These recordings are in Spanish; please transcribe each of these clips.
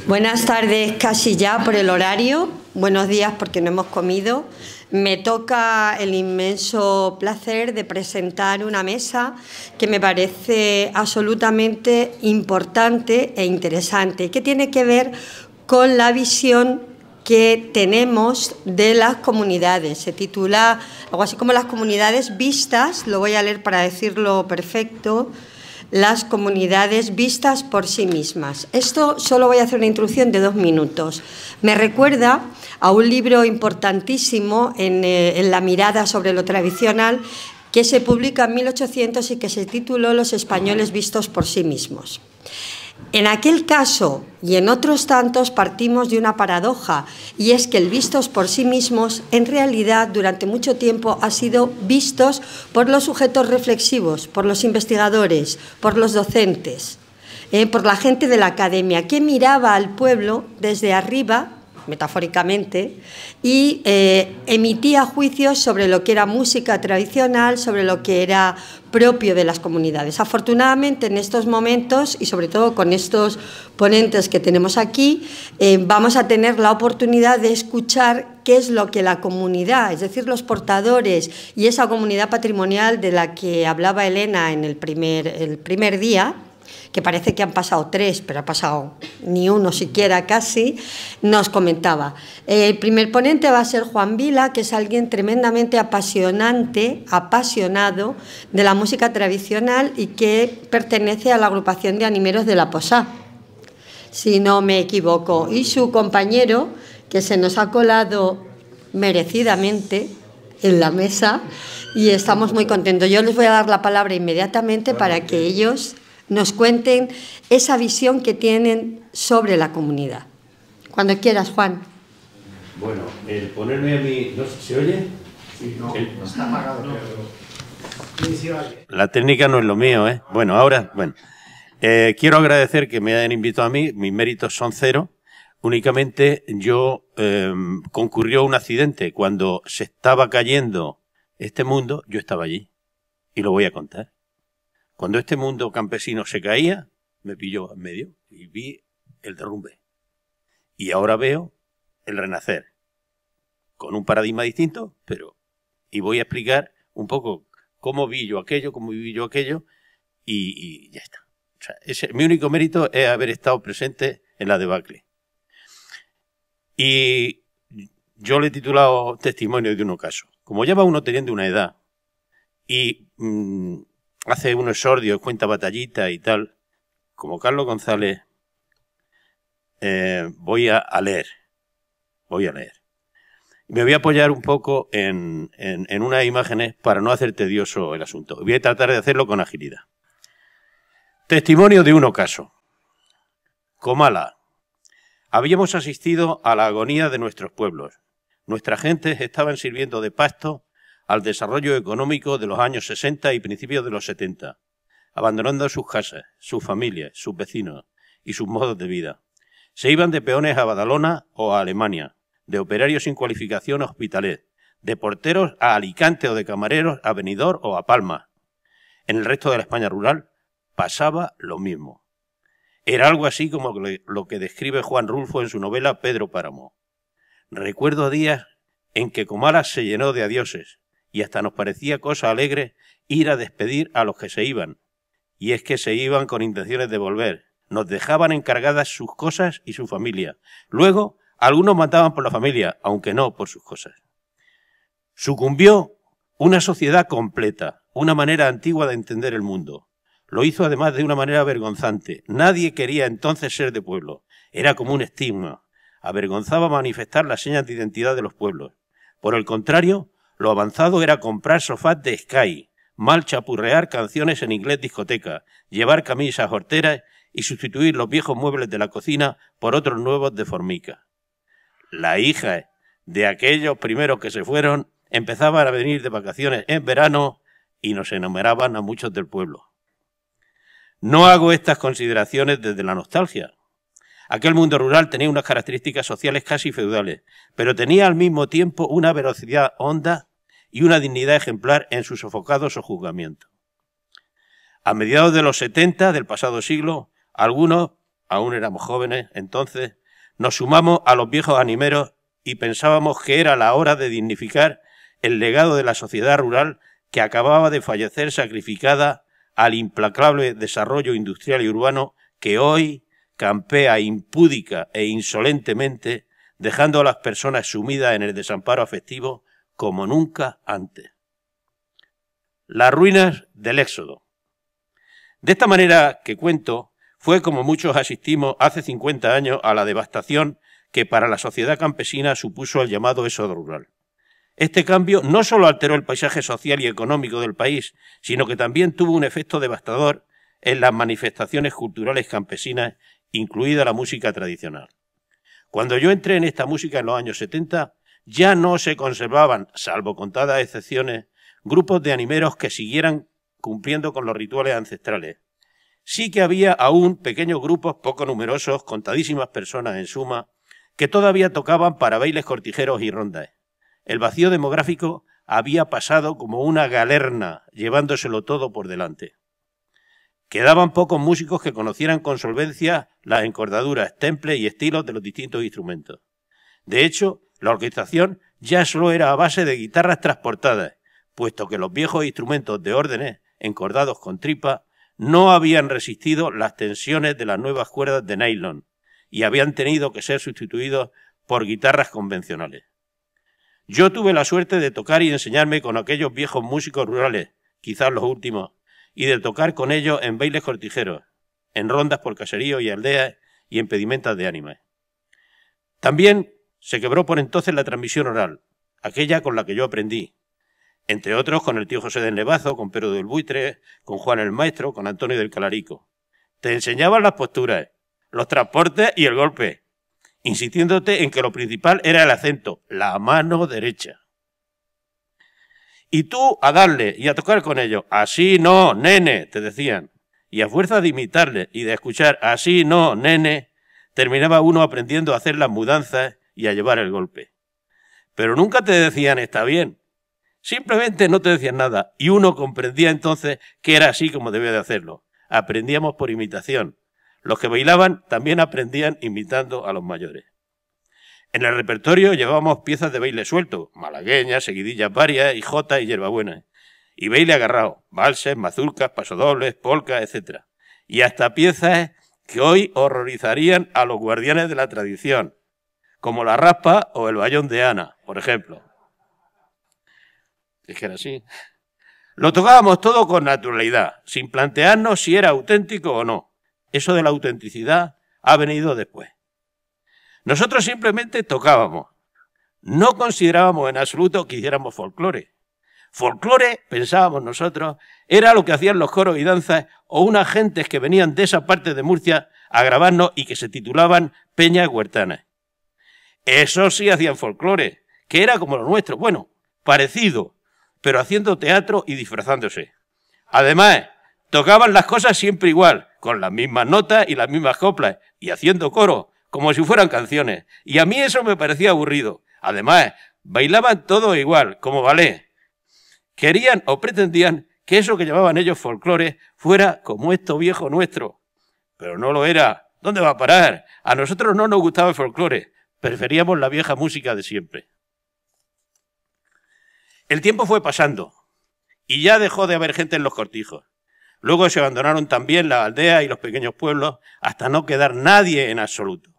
Buenas tardes, casi ya por el horario. Buenos días porque no hemos comido. Me toca el inmenso placer de presentar una mesa que me parece absolutamente importante e interesante, que tiene que ver con la visión que tenemos de las comunidades. Se titula algo así como Las comunidades vistas, lo voy a leer para decirlo perfecto, las comunidades vistas por sí mismas. Esto solo voy a hacer una introducción de 2 minutos. Me recuerda a un libro importantísimo en la mirada sobre lo tradicional que se publica en 1800 y que se tituló Los españoles vistos por sí mismos. En aquel caso y en otros tantos partimos de una paradoja, y es que el vistos por sí mismos en realidad durante mucho tiempo ha sido vistos por los sujetos reflexivos, por los investigadores, por los docentes, por la gente de la academia, que miraba al pueblo desde arriba, metafóricamente, y emitía juicios sobre lo que era música tradicional, sobre lo que era propio de las comunidades. Afortunadamente, en estos momentos, y sobre todo con estos ponentes que tenemos aquí, vamos a tener la oportunidad de escuchar qué es lo que la comunidad, es decir, los portadores y esa comunidad patrimonial de la que hablaba Elena en el primer día, que parece que han pasado 3, pero ha pasado ni uno siquiera casi, nos comentaba. El primer ponente va a ser Juan Vila, que es alguien tremendamente apasionado de la música tradicional y que pertenece a la agrupación de animeros de la Posá, si no me equivoco. Y su compañero, que se nos ha colado merecidamente en la mesa, y estamos muy contentos. Yo les voy a dar la palabra inmediatamente para que ellos nos cuenten esa visión que tienen sobre la comunidad. Cuando quieras, Juan. Bueno, el ponerme a mí... ¿No se oye? Sí, no está apagado. No. Sí, sí, vale. La técnica no es lo mío, ¿eh? Bueno, ahora... Bueno, quiero agradecer que me hayan invitado a mí. Mis méritos son 0. Únicamente concurrió un accidente. Cuando se estaba cayendo este mundo, yo estaba allí. Y lo voy a contar. Cuando este mundo campesino se caía, me pilló en medio y vi el derrumbe. Y ahora veo el renacer, con un paradigma distinto, pero... Y voy a explicar un poco cómo vi yo aquello, y ya está. O sea, mi único mérito es haber estado presente en la debacle. Y yo le he titulado Testimonio de un ocaso. Como ya va uno teniendo una edad y... hace unos exordios, cuenta batallitas y tal, como Carlos González, voy a leer. Me voy a apoyar un poco en unas imágenes para no hacer tedioso el asunto. Voy a tratar de hacerlo con agilidad. Testimonio de un ocaso. Comala. Habíamos asistido a la agonía de nuestros pueblos. Nuestras gentes estaban sirviendo de pasto al desarrollo económico de los años 60 y principios de los 70, abandonando sus casas, sus familias, sus vecinos y sus modos de vida. Se iban de peones a Badalona o a Alemania, de operarios sin cualificación a Hospitalet, de porteros a Alicante o de camareros a Benidorm o a Palma. En el resto de la España rural pasaba lo mismo. Era algo así como lo que describe Juan Rulfo en su novela Pedro Páramo. Recuerdo días en que Comala se llenó de adioses, y hasta nos parecía cosa alegre ir a despedir a los que se iban. Y es que se iban con intenciones de volver. Nos dejaban encargadas sus cosas y su familia. Luego, algunos mataban por la familia, aunque no por sus cosas. Sucumbió una sociedad completa, una manera antigua de entender el mundo. Lo hizo además de una manera vergonzante. Nadie quería entonces ser de pueblo. Era como un estigma. Avergonzaba manifestar las señas de identidad de los pueblos. Por el contrario, lo avanzado era comprar sofás de Sky, mal chapurrear canciones en inglés discoteca, llevar camisas horteras y sustituir los viejos muebles de la cocina por otros nuevos de formica. Las hijas de aquellos primeros que se fueron empezaban a venir de vacaciones en verano y nos enumeraban a muchos del pueblo. No hago estas consideraciones desde la nostalgia. Aquel mundo rural tenía unas características sociales casi feudales, pero tenía al mismo tiempo una velocidad honda y una dignidad ejemplar en sus sofocados sojuzgamientos. A mediados de los 70 del pasado siglo, algunos aún éramos jóvenes entonces, nos sumamos a los viejos animeros y pensábamos que era la hora de dignificar el legado de la sociedad rural que acababa de fallecer sacrificada al implacable desarrollo industrial y urbano que hoy campea impúdica e insolentemente, dejando a las personas sumidas en el desamparo afectivo como nunca antes. Las ruinas del éxodo. De esta manera que cuento, fue como muchos asistimos hace 50 años a la devastación que para la sociedad campesina supuso el llamado éxodo rural. Este cambio no solo alteró el paisaje social y económico del país, sino que también tuvo un efecto devastador en las manifestaciones culturales campesinas, incluida la música tradicional. Cuando yo entré en esta música en los años 70, ya no se conservaban, salvo contadas excepciones, grupos de animeros que siguieran cumpliendo con los rituales ancestrales. Sí que había aún pequeños grupos poco numerosos, contadísimas personas en suma, que todavía tocaban para bailes cortijeros y rondas. El vacío demográfico había pasado como una galerna, llevándoselo todo por delante. Quedaban pocos músicos que conocieran con solvencia las encordaduras, temples y estilos de los distintos instrumentos. De hecho, la orquestación ya solo era a base de guitarras transportadas, puesto que los viejos instrumentos de órdenes, encordados con tripa, no habían resistido las tensiones de las nuevas cuerdas de nylon y habían tenido que ser sustituidos por guitarras convencionales. Yo tuve la suerte de tocar y enseñarme con aquellos viejos músicos rurales, quizás los últimos, y de tocar con ellos en bailes cortijeros, en rondas por caseríos y aldeas y en pedimentas de ánimas. También se quebró por entonces la transmisión oral, aquella con la que yo aprendí, entre otros con el tío José del Nevazo, con Pedro del Buitre, con Juan el Maestro, con Antonio del Calarico. Te enseñaban las posturas, los transportes y el golpe, insistiéndote en que lo principal era el acento, la mano derecha. Y tú a darle y a tocar con ellos. Así no, nene, te decían. Y a fuerza de imitarle y de escuchar así no, nene, terminaba uno aprendiendo a hacer las mudanzas y a llevar el golpe. Pero nunca te decían está bien. Simplemente no te decían nada y uno comprendía entonces que era así como debía de hacerlo. Aprendíamos por imitación. Los que bailaban también aprendían imitando a los mayores. En el repertorio llevábamos piezas de baile suelto, malagueñas, seguidillas varias, y jotas y hierbabuenas. Y baile agarrado, valses, mazurcas, pasodobles, polcas, etc. Y hasta piezas que hoy horrorizarían a los guardianes de la tradición, como la raspa o el bayón de Ana, por ejemplo. Es que era así. Lo tocábamos todo con naturalidad, sin plantearnos si era auténtico o no. Eso de la autenticidad ha venido después. Nosotros simplemente tocábamos. No considerábamos en absoluto que hiciéramos folclore. Folclore, pensábamos nosotros, era lo que hacían los coros y danzas o unas gentes que venían de esa parte de Murcia a grabarnos y que se titulaban Peñas Huertanas. Eso sí hacían folclore, que era como lo nuestro, bueno, parecido, pero haciendo teatro y disfrazándose. Además, tocaban las cosas siempre igual, con las mismas notas y las mismas coplas, y haciendo coro, como si fueran canciones. Y a mí eso me parecía aburrido. Además, bailaban todo igual, como ballet. Querían o pretendían que eso que llamaban ellos folclore fuera como esto viejo nuestro. Pero no lo era. ¿Dónde va a parar? A nosotros no nos gustaba el folclore. Preferíamos la vieja música de siempre. El tiempo fue pasando y ya dejó de haber gente en los cortijos. Luego se abandonaron también las aldeas y los pequeños pueblos hasta no quedar nadie en absoluto.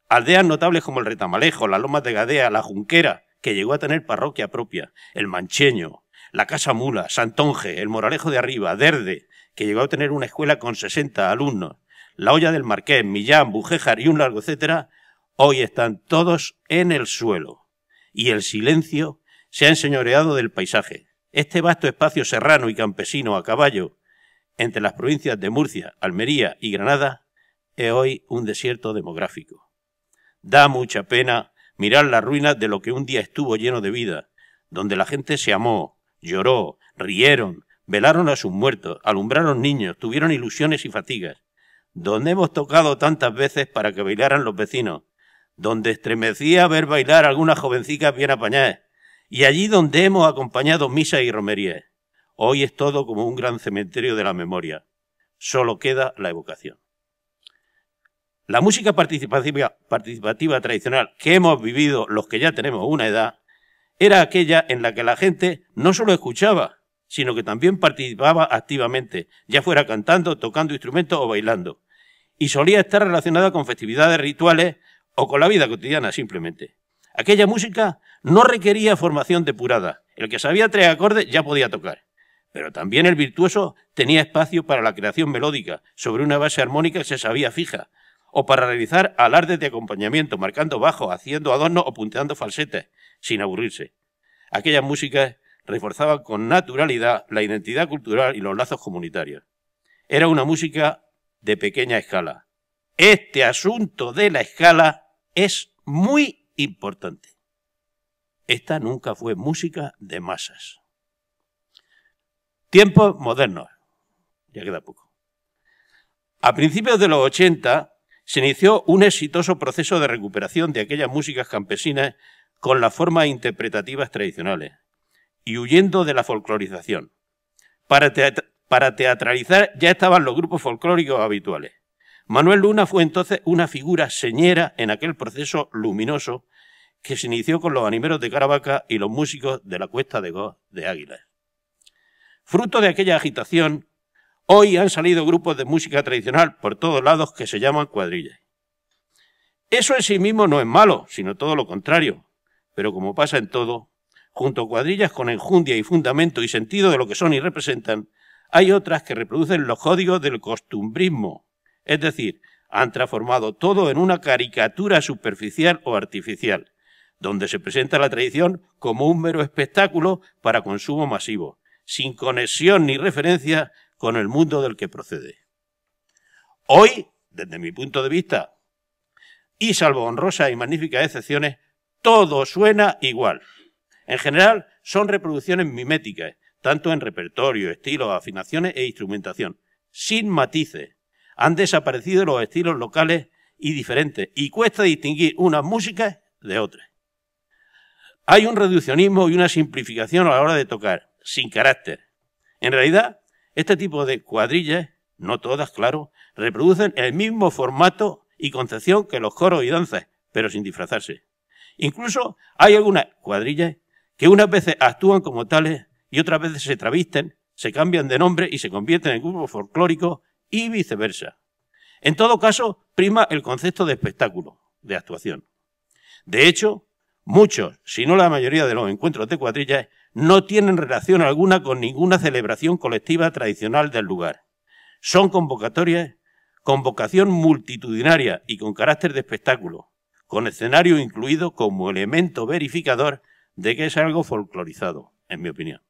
Aldeas notables como el Retamalejo, las Lomas de Gadea, la Junquera, que llegó a tener parroquia propia, el Mancheño, la Casa Mula, Santonge, el Moralejo de Arriba, Derde, que llegó a tener una escuela con 60 alumnos, la Olla del Marqués, Millán, Bujéjar y un largo etcétera, hoy están todos en el suelo. Y el silencio se ha enseñoreado del paisaje. Este vasto espacio serrano y campesino a caballo entre las provincias de Murcia, Almería y Granada es hoy un desierto demográfico. Da mucha pena mirar las ruinas de lo que un día estuvo lleno de vida, donde la gente se amó, lloró, rieron, velaron a sus muertos, alumbraron niños, tuvieron ilusiones y fatigas, donde hemos tocado tantas veces para que bailaran los vecinos, donde estremecía ver bailar a algunas jovencicas bien apañadas, y allí donde hemos acompañado misas y romerías. Hoy es todo como un gran cementerio de la memoria. Solo queda la evocación. La música participativa tradicional que hemos vivido los que ya tenemos una edad era aquella en la que la gente no solo escuchaba, sino que también participaba activamente, ya fuera cantando, tocando instrumentos o bailando, y solía estar relacionada con festividades rituales o con la vida cotidiana simplemente. Aquella música no requería formación depurada. El que sabía 3 acordes ya podía tocar. Pero también el virtuoso tenía espacio para la creación melódica sobre una base armónica que se sabía fija, o para realizar alardes de acompañamiento, marcando bajos, haciendo adornos o punteando falsetes, sin aburrirse. Aquellas músicas reforzaban con naturalidad la identidad cultural y los lazos comunitarios. Era una música de pequeña escala. Este asunto de la escala es muy importante. Esta nunca fue música de masas. Tiempos modernos. Ya queda poco. A principios de los 80 se inició un exitoso proceso de recuperación de aquellas músicas campesinas con las formas interpretativas tradicionales y huyendo de la folclorización. Para teatralizar ya estaban los grupos folclóricos habituales. Manuel Luna fue entonces una figura señera en aquel proceso luminoso que se inició con los animeros de Caravaca y los músicos de la Cuesta de Goz de Águilas. Fruto de aquella agitación, hoy han salido grupos de música tradicional por todos lados que se llaman cuadrillas. Eso en sí mismo no es malo, sino todo lo contrario. Pero como pasa en todo, junto a cuadrillas con enjundia y fundamento y sentido de lo que son y representan, hay otras que reproducen los códigos del costumbrismo. Es decir, han transformado todo en una caricatura superficial o artificial, donde se presenta la tradición como un mero espectáculo para consumo masivo, sin conexión ni referencia con el mundo del que procede. Hoy, desde mi punto de vista, y salvo honrosas y magníficas excepciones, todo suena igual. En general, son reproducciones miméticas, tanto en repertorio, estilos, afinaciones e instrumentación, sin matices. Han desaparecido los estilos locales y diferentes, y cuesta distinguir unas músicas de otras. Hay un reduccionismo y una simplificación a la hora de tocar, sin carácter. En realidad, este tipo de cuadrillas, no todas, claro, reproducen el mismo formato y concepción que los coros y danzas, pero sin disfrazarse. Incluso hay algunas cuadrillas que unas veces actúan como tales y otras veces se travisten, se cambian de nombre y se convierten en grupos folclóricos y viceversa. En todo caso, prima el concepto de espectáculo, de actuación. De hecho, muchos, si no la mayoría de los encuentros de cuadrillas, no tienen relación alguna con ninguna celebración colectiva tradicional del lugar. Son convocatorias con vocación multitudinaria y con carácter de espectáculo, con escenario incluido como elemento verificador de que es algo folclorizado, en mi opinión.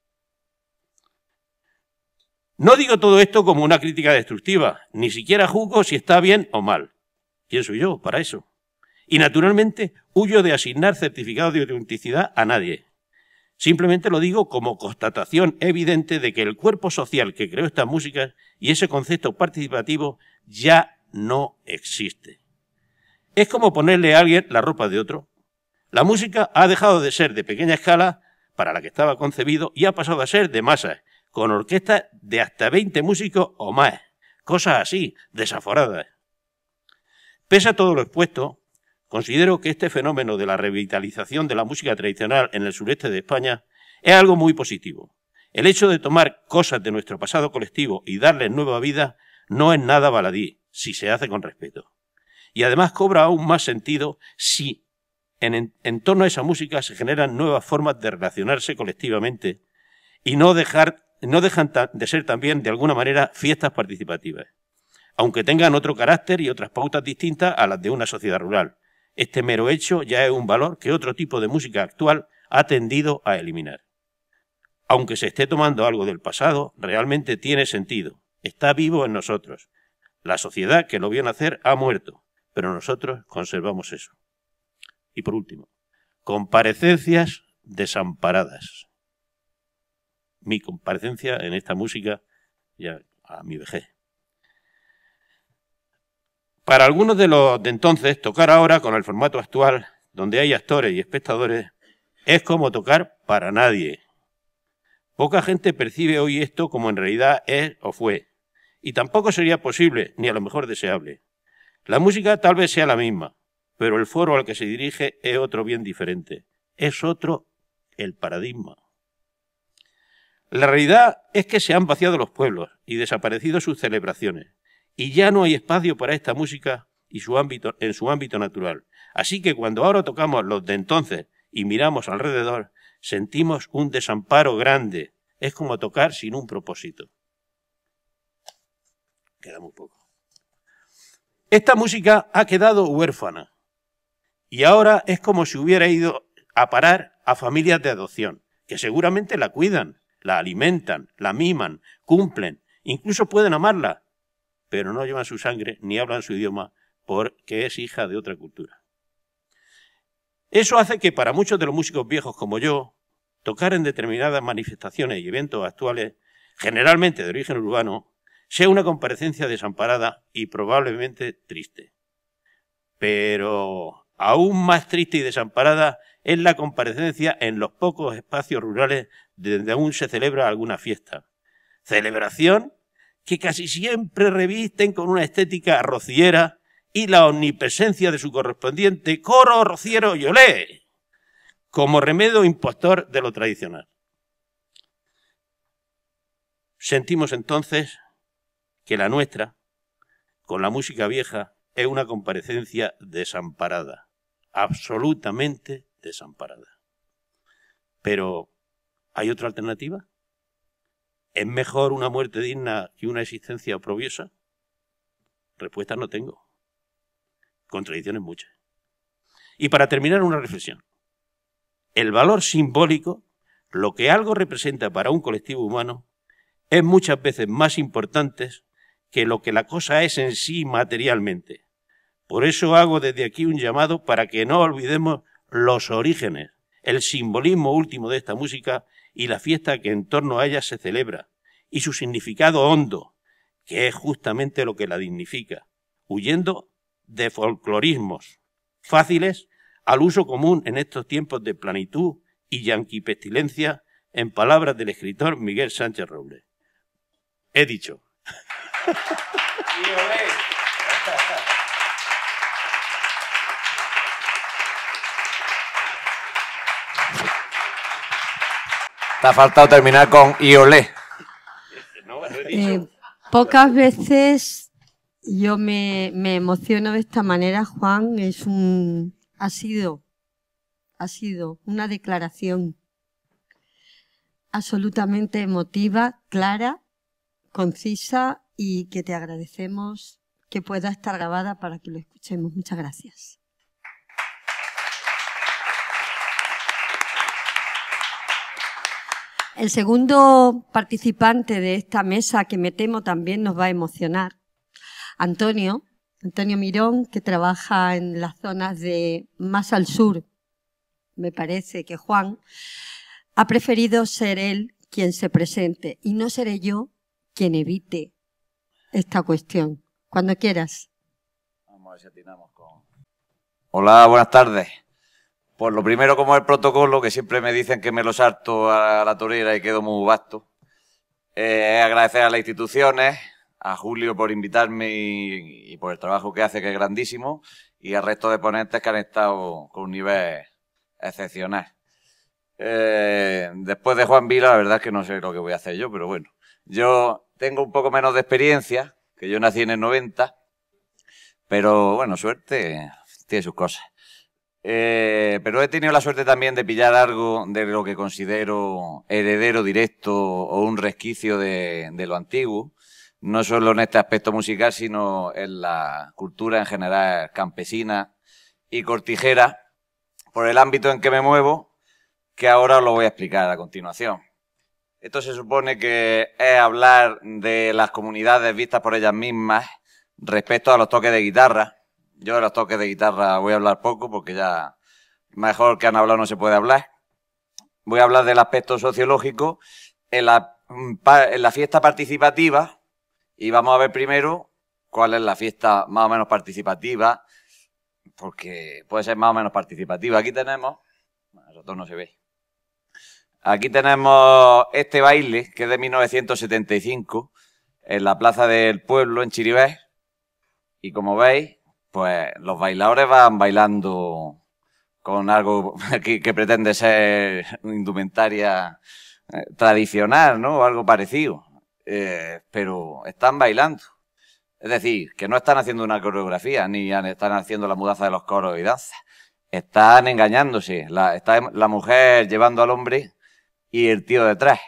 No digo todo esto como una crítica destructiva, ni siquiera juzgo si está bien o mal. ¿Quién soy yo para eso? Y naturalmente huyo de asignar certificados de autenticidad a nadie. Simplemente lo digo como constatación evidente de que el cuerpo social que creó estas músicas y ese concepto participativo ya no existe. Es como ponerle a alguien la ropa de otro. La música ha dejado de ser de pequeña escala, para la que estaba concebido, y ha pasado a ser de masas, con orquestas de hasta 20 músicos o más. Cosas así, desaforadas. Pese a todo lo expuesto, considero que este fenómeno de la revitalización de la música tradicional en el sureste de España es algo muy positivo. El hecho de tomar cosas de nuestro pasado colectivo y darles nueva vida no es nada baladí, si se hace con respeto. Y además cobra aún más sentido si en torno a esa música se generan nuevas formas de relacionarse colectivamente y no dejan de ser también, de alguna manera, fiestas participativas, aunque tengan otro carácter y otras pautas distintas a las de una sociedad rural. Este mero hecho ya es un valor que otro tipo de música actual ha tendido a eliminar. Aunque se esté tomando algo del pasado, realmente tiene sentido. Está vivo en nosotros. La sociedad que lo vio nacer ha muerto, pero nosotros conservamos eso. Y por último, comparecencias desamparadas. Mi comparecencia en esta música ya a mi vejez. Para algunos de los de entonces, tocar ahora con el formato actual, donde hay actores y espectadores, es como tocar para nadie. Poca gente percibe hoy esto como en realidad es o fue, y tampoco sería posible, ni a lo mejor deseable. La música tal vez sea la misma, pero el foro al que se dirige es otro bien diferente. Es otro el paradigma. La realidad es que se han vaciado los pueblos y desaparecido sus celebraciones, y ya no hay espacio para esta música en su ámbito natural. Así que cuando ahora tocamos los de entonces y miramos alrededor, sentimos un desamparo grande. Es como tocar sin un propósito. Queda muy poco. Esta música ha quedado huérfana y ahora es como si hubiera ido a parar a familias de adopción, que seguramente la cuidan, la alimentan, la miman, cumplen, incluso pueden amarla, pero no llevan su sangre ni hablan su idioma porque es hija de otra cultura. Eso hace que para muchos de los músicos viejos como yo, tocar en determinadas manifestaciones y eventos actuales, generalmente de origen urbano, sea una comparecencia desamparada y probablemente triste. Pero aún más triste y desamparada es la comparecencia en los pocos espacios rurales donde aún se celebra alguna fiesta. Celebración que casi siempre revisten con una estética rociera y la omnipresencia de su correspondiente coro rociero y olé, como remedio impostor de lo tradicional. Sentimos entonces que la nuestra, con la música vieja, es una comparecencia desamparada, absolutamente desamparada. Pero, ¿hay otra alternativa? ¿Es mejor una muerte digna que una existencia oprobiosa? Respuesta no tengo. Contradicciones muchas. Y para terminar, una reflexión. El valor simbólico, lo que algo representa para un colectivo humano, es muchas veces más importante que lo que la cosa es en sí materialmente. Por eso hago desde aquí un llamado para que no olvidemos los orígenes, el simbolismo último de esta música y la fiesta que en torno a ella se celebra, y su significado hondo, que es justamente lo que la dignifica, huyendo de folclorismos fáciles al uso común en estos tiempos de planitud y yanquipestilencia, en palabras del escritor Miguel Sánchez Robles. He dicho. Te ha faltado terminar con IOLE. Pocas veces yo me emociono de esta manera, Juan. Ha sido una declaración absolutamente emotiva, clara, concisa y que te agradecemos que pueda estar grabada para que lo escuchemos. Muchas gracias. El segundo participante de esta mesa, que me temo también nos va a emocionar, Antonio Mirón, que trabaja en las zonas de más al sur, me parece que Juan, ha preferido ser él quien se presente y no seré yo quien evite esta cuestión. Cuando quieras. Vamos a ver si atinamos con... Hola, buenas tardes. Pues lo primero, como el protocolo, que siempre me dicen que me lo salto a la torera y quedo muy vasto, agradecer a las instituciones, a Julio por invitarme y por el trabajo que hace, que es grandísimo, y al resto de ponentes que han estado con un nivel excepcional. Después de Juan Vila, la verdad es que no sé lo que voy a hacer yo, pero bueno. Yo tengo un poco menos de experiencia, que yo nací en el 90, pero bueno, suerte tiene sus cosas. Pero he tenido la suerte también de pillar algo de lo que considero heredero directo o un resquicio de lo antiguo, no solo en este aspecto musical, sino en la cultura en general campesina y cortijera, por el ámbito en que me muevo, que ahora os lo voy a explicar a continuación. Esto se supone que es hablar de las comunidades vistas por ellas mismas respecto a los toques de guitarra. Yo de los toques de guitarra voy a hablar poco porque ya mejor que han hablado no se puede hablar. Voy a hablar del aspecto sociológico en la fiesta participativa y vamos a ver primero cuál es la fiesta más o menos participativa, porque puede ser más o menos participativa. Aquí tenemos, bueno, eso no se ve. Aquí tenemos este baile que es de 1975 en la Plaza del Pueblo en Chiribés y como veis pues los bailadores van bailando con algo que pretende ser indumentaria tradicional, ¿no? O algo parecido. Pero están bailando. Es decir, que no están haciendo una coreografía, ni están haciendo la mudanza de los coros y danzas. Están engañándose. Está la mujer llevando al hombre y el tío detrás.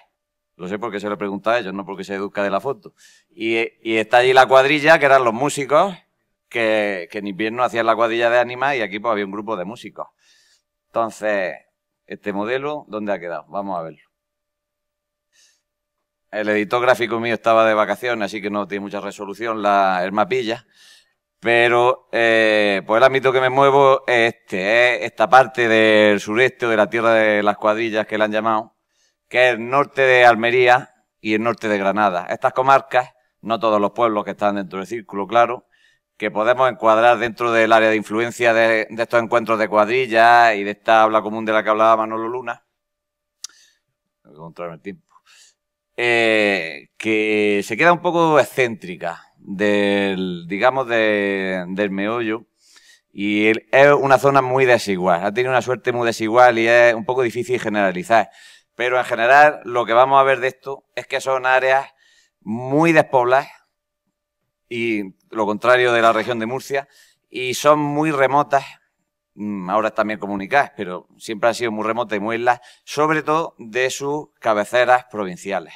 Lo sé porque se lo pregunta a ellos, no porque se deduzca de la foto. Y está allí la cuadrilla, que eran los músicos, que en invierno hacían la cuadrilla de ánimas y aquí pues había un grupo de músicos. Entonces, este modelo, ¿dónde ha quedado? Vamos a verlo. El editor gráfico mío estaba de vacaciones, así que no tiene mucha resolución el mapilla. Pero pues el ámbito que me muevo es esta parte del sureste o de la tierra de las cuadrillas que le han llamado, que es el norte de Almería y el norte de Granada. Estas comarcas, no todos los pueblos que están dentro del círculo, claro, que podemos encuadrar dentro del área de influencia de estos encuentros de cuadrillas y de esta habla común de la que hablaba Manolo Luna. Voy a encontrarme el tiempo. Que se queda un poco excéntrica del meollo y es una zona muy desigual. Ha tenido una suerte muy desigual y es un poco difícil generalizar. Pero en general lo que vamos a ver de esto es que son áreas muy despobladas y lo contrario de la región de Murcia y son muy remotas. Ahora están bien comunicadas, pero siempre han sido muy remotas y muy islas, sobre todo de sus cabeceras provinciales.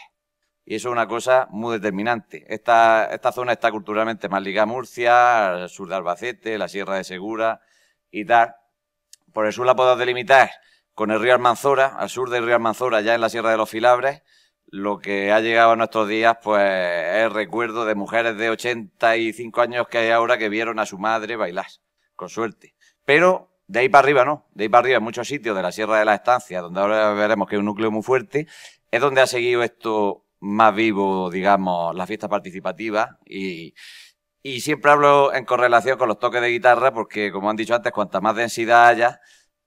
Y eso es una cosa muy determinante. Esta zona está culturalmente más ligada a Murcia, al sur de Albacete, la Sierra de Segura y tal. Por el sur la podemos delimitar con el río Almanzora, al sur del río Almanzora, ya en la Sierra de los Filabres. Lo que ha llegado a nuestros días, pues, es el recuerdo de mujeres de 85 años que hay ahora que vieron a su madre bailar, con suerte. Pero de ahí para arriba no. De ahí para arriba en muchos sitios de la Sierra de las Estancias, donde ahora veremos que hay un núcleo muy fuerte, es donde ha seguido esto más vivo, digamos, la fiesta participativa y siempre hablo en correlación con los toques de guitarra porque, como han dicho antes, cuanta más densidad haya,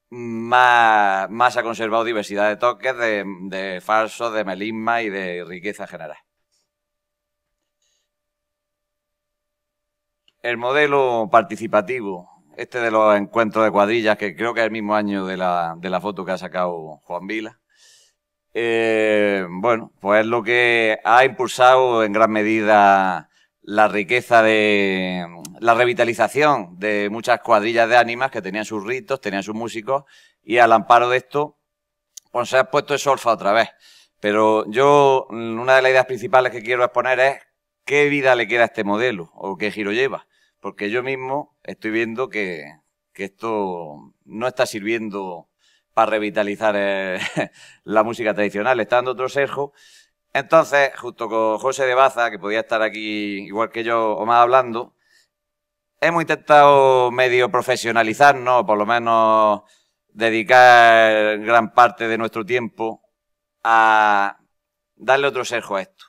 más se ha conservado diversidad de toques, de falsos, de melisma y de riqueza general. El modelo participativo, este de los encuentros de cuadrillas, que creo que es el mismo año de la foto que ha sacado Juan Vila, bueno, pues es lo que ha impulsado en gran medida la riqueza de la revitalización de muchas cuadrillas de ánimas que tenían sus ritos, tenían sus músicos y al amparo de esto pues se ha puesto el solfa otra vez. Pero yo, una de las ideas principales que quiero exponer es qué vida le queda a este modelo o qué giro lleva. Porque yo mismo estoy viendo que esto no está sirviendo para revitalizar la música tradicional, está dando otro sesgo. Entonces, junto con José de Baza, que podía estar aquí igual que yo o más hablando, hemos intentado medio profesionalizarnos, o por lo menos dedicar gran parte de nuestro tiempo a darle otro sesgo a esto.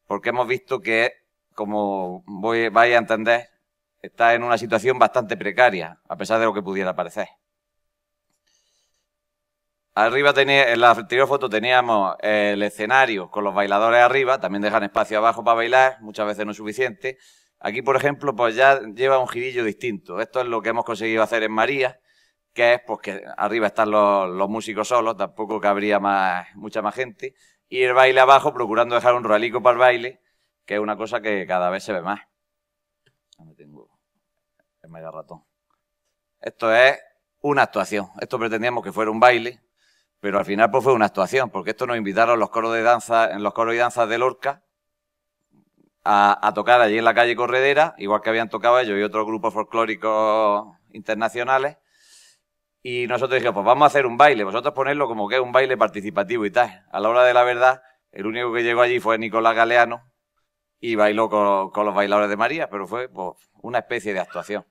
Porque hemos visto que, como vais a entender, está en una situación bastante precaria, a pesar de lo que pudiera parecer. Arriba en la anterior foto teníamos el escenario con los bailadores arriba, también dejan espacio abajo para bailar, muchas veces no es suficiente. Aquí, por ejemplo, pues ya lleva un girillo distinto. Esto es lo que hemos conseguido hacer en María, que es pues que arriba están los músicos solos, tampoco cabría mucha más gente, y el baile abajo procurando dejar un ralico para el baile, que es una cosa que cada vez se ve más. ¿Dónde tengo el mega ratón? Esto es una actuación. Esto pretendíamos que fuera un baile, pero al final pues fue una actuación, porque esto nos invitaron los coros de danza, en los coros y danzas de Lorca a tocar allí en la calle Corredera, igual que habían tocado ellos y otros grupos folclóricos internacionales. Y nosotros dijimos, pues vamos a hacer un baile, vosotros ponedlo como que es un baile participativo y tal. A la hora de la verdad, el único que llegó allí fue Nicolás Galeano y bailó con los bailadores de María, pero fue pues, una especie de actuación.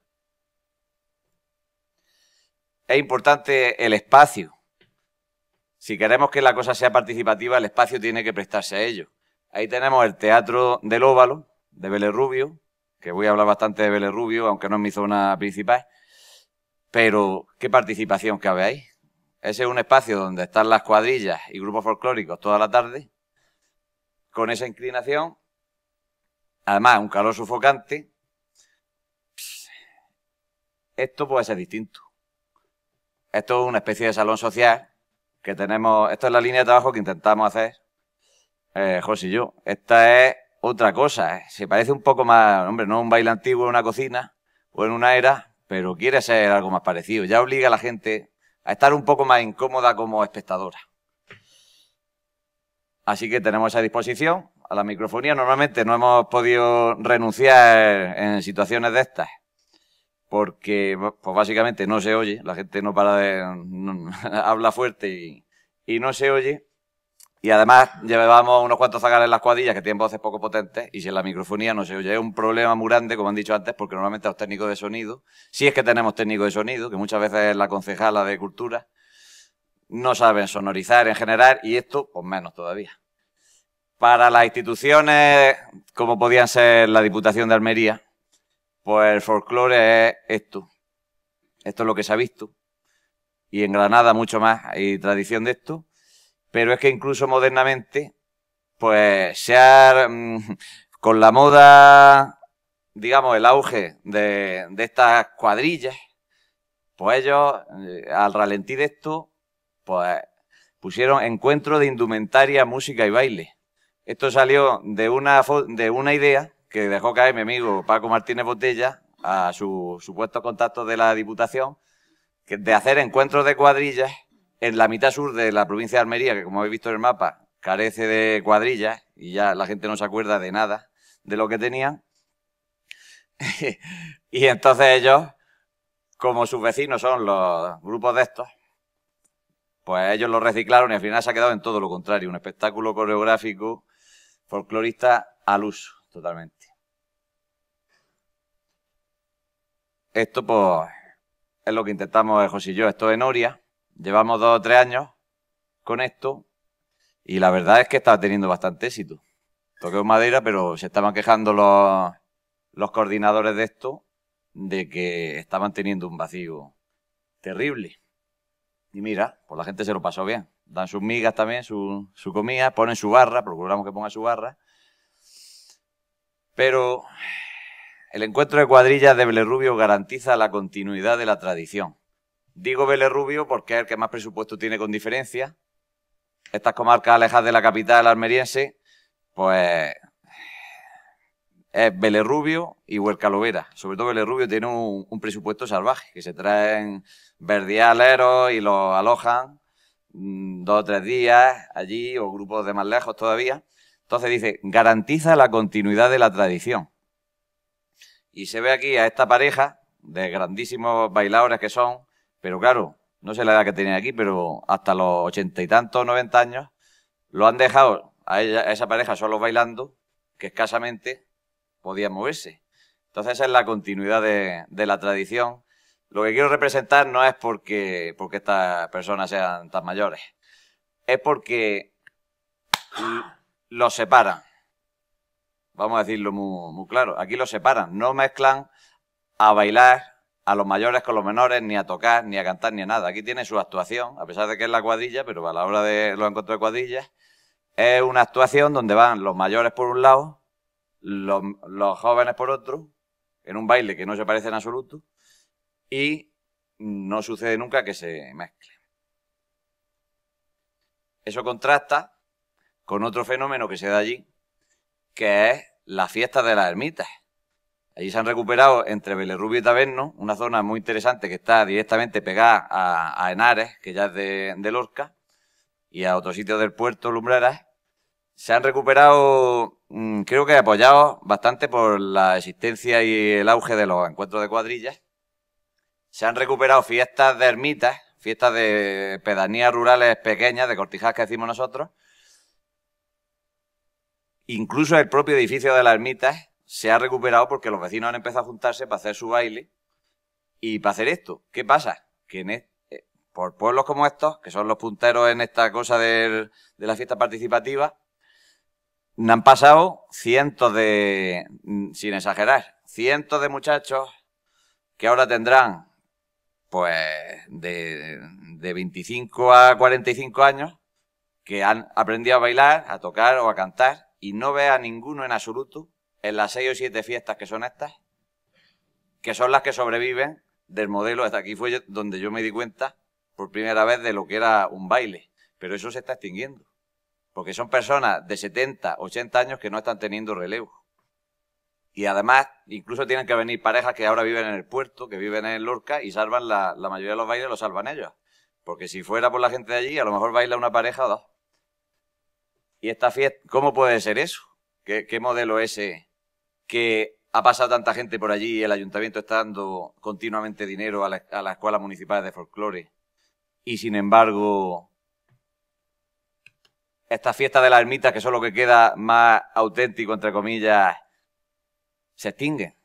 Es importante el espacio. Si queremos que la cosa sea participativa, el espacio tiene que prestarse a ello. Ahí tenemos el Teatro del Óvalo, de Vélez Rubio, que voy a hablar bastante de Vélez Rubio, aunque no es mi zona principal. Pero, ¿qué participación cabe ahí? Ese es un espacio donde están las cuadrillas y grupos folclóricos toda la tarde, con esa inclinación, además un calor sofocante, esto puede ser distinto. Esto es una especie de salón social que tenemos. Esto es la línea de trabajo que intentamos hacer, José y yo. Esta es otra cosa, ¿eh? Se parece un poco más, hombre, no un baile antiguo en una cocina o en una era, pero quiere ser algo más parecido. Ya obliga a la gente a estar un poco más incómoda como espectadora. Así que tenemos esa disposición a la microfonía. Normalmente no hemos podido renunciar en situaciones de estas porque, pues básicamente no se oye. La gente no para de... habla fuerte y no se oye. Y además llevábamos unos cuantos zagales en las cuadrillas que tienen voces poco potentes y si en la microfonía no se oye. Es un problema muy grande, como han dicho antes, porque normalmente los técnicos de sonido, si es que tenemos técnicos de sonido, que muchas veces es la concejala de cultura, no saben sonorizar en general y esto, pues menos todavía. Para las instituciones, como podían ser la Diputación de Almería, pues el folclore es esto. Esto es lo que se ha visto. Y en Granada mucho más hay tradición de esto. Pero es que incluso modernamente, pues se ha, con la moda, digamos, el auge de estas cuadrillas, pues ellos, al ralentí de esto, pues pusieron encuentro de indumentaria, música y baile. Esto salió de una idea que dejó caer mi amigo Paco Martínez Botella a sus supuestos contactos de la Diputación, de hacer encuentros de cuadrillas en la mitad sur de la provincia de Almería, que como habéis visto en el mapa, carece de cuadrillas y ya la gente no se acuerda de nada de lo que tenían. Y entonces ellos, como sus vecinos son los grupos de estos, pues ellos lo reciclaron y al final se ha quedado en todo lo contrario, un espectáculo coreográfico folclorista al uso, totalmente. Esto, pues, es lo que intentamos José y yo. Esto es en Oria. Llevamos 2 o 3 años con esto y la verdad es que está teniendo bastante éxito. Toqué madera, pero se estaban quejando los coordinadores de esto de que estaban teniendo un vacío terrible. Y mira, pues la gente se lo pasó bien. Dan sus migas también, su comida, ponen su barra, procuramos que pongan su barra. Pero el encuentro de cuadrillas de Vélez Rubio garantiza la continuidad de la tradición. Digo Vélez Rubio porque es el que más presupuesto tiene con diferencia. Estas comarcas alejadas de la capital almeriense, pues es Vélez Rubio y Huercalovera. Sobre todo Vélez Rubio tiene un presupuesto salvaje, que se traen verdialeros y los alojan 2 o 3 días allí o grupos de más lejos todavía. Entonces dice, garantiza la continuidad de la tradición. Y se ve aquí a esta pareja de grandísimos bailadores que son, pero claro, no sé la edad que tienen aquí, pero hasta los 80 y tantos, 90 años, lo han dejado a esa pareja solo bailando, que escasamente podían moverse. Entonces esa es la continuidad de la tradición. Lo que quiero representar no es porque estas personas sean tan mayores, es porque los separan. Vamos a decirlo muy claro. Aquí los separan, no mezclan a bailar a los mayores con los menores, ni a tocar, ni a cantar, ni a nada. Aquí tiene su actuación, a pesar de que es la cuadrilla, pero a la hora de los encuentros de cuadrillas, es una actuación donde van los mayores por un lado, los jóvenes por otro, en un baile que no se parece en absoluto, y no sucede nunca que se mezclen. Eso contrasta con otro fenómeno que se da allí, que es la fiesta de las ermitas. Allí se han recuperado entre Vélez Rubio y Taberno, una zona muy interesante que está directamente pegada a Henares, que ya es de Lorca, y a otros sitios del puerto, Lumbreras. Se han recuperado, creo que apoyados bastante por la existencia y el auge de los encuentros de cuadrillas. Se han recuperado fiestas de ermitas, fiestas de pedanías rurales pequeñas, de cortijadas que decimos nosotros. Incluso el propio edificio de las ermitas se ha recuperado porque los vecinos han empezado a juntarse para hacer su baile y para hacer esto. ¿Qué pasa? Que por pueblos como estos, que son los punteros en esta cosa de la fiesta participativa, han pasado cientos de, sin exagerar, cientos de muchachos que ahora tendrán pues de 25 a 45 años que han aprendido a bailar, a tocar o a cantar y no ve a ninguno en absoluto en las 6 o 7 fiestas que son estas, que son las que sobreviven del modelo. Hasta aquí fue donde yo me di cuenta por primera vez de lo que era un baile. Pero eso se está extinguiendo. Porque son personas de 70, 80 años que no están teniendo relevo. Y además, incluso tienen que venir parejas que ahora viven en el puerto, que viven en Lorca y salvan la mayoría de los bailes, los salvan ellos. Porque si fuera por la gente de allí, a lo mejor baila una pareja o dos. Y esta fiesta, ¿cómo puede ser eso? ¿Qué modelo es ese que ha pasado tanta gente por allí y el ayuntamiento está dando continuamente dinero a las escuelas municipales de folclore? Y sin embargo, esta fiesta de la ermita, que son lo que queda más auténtico, entre comillas, se extingue.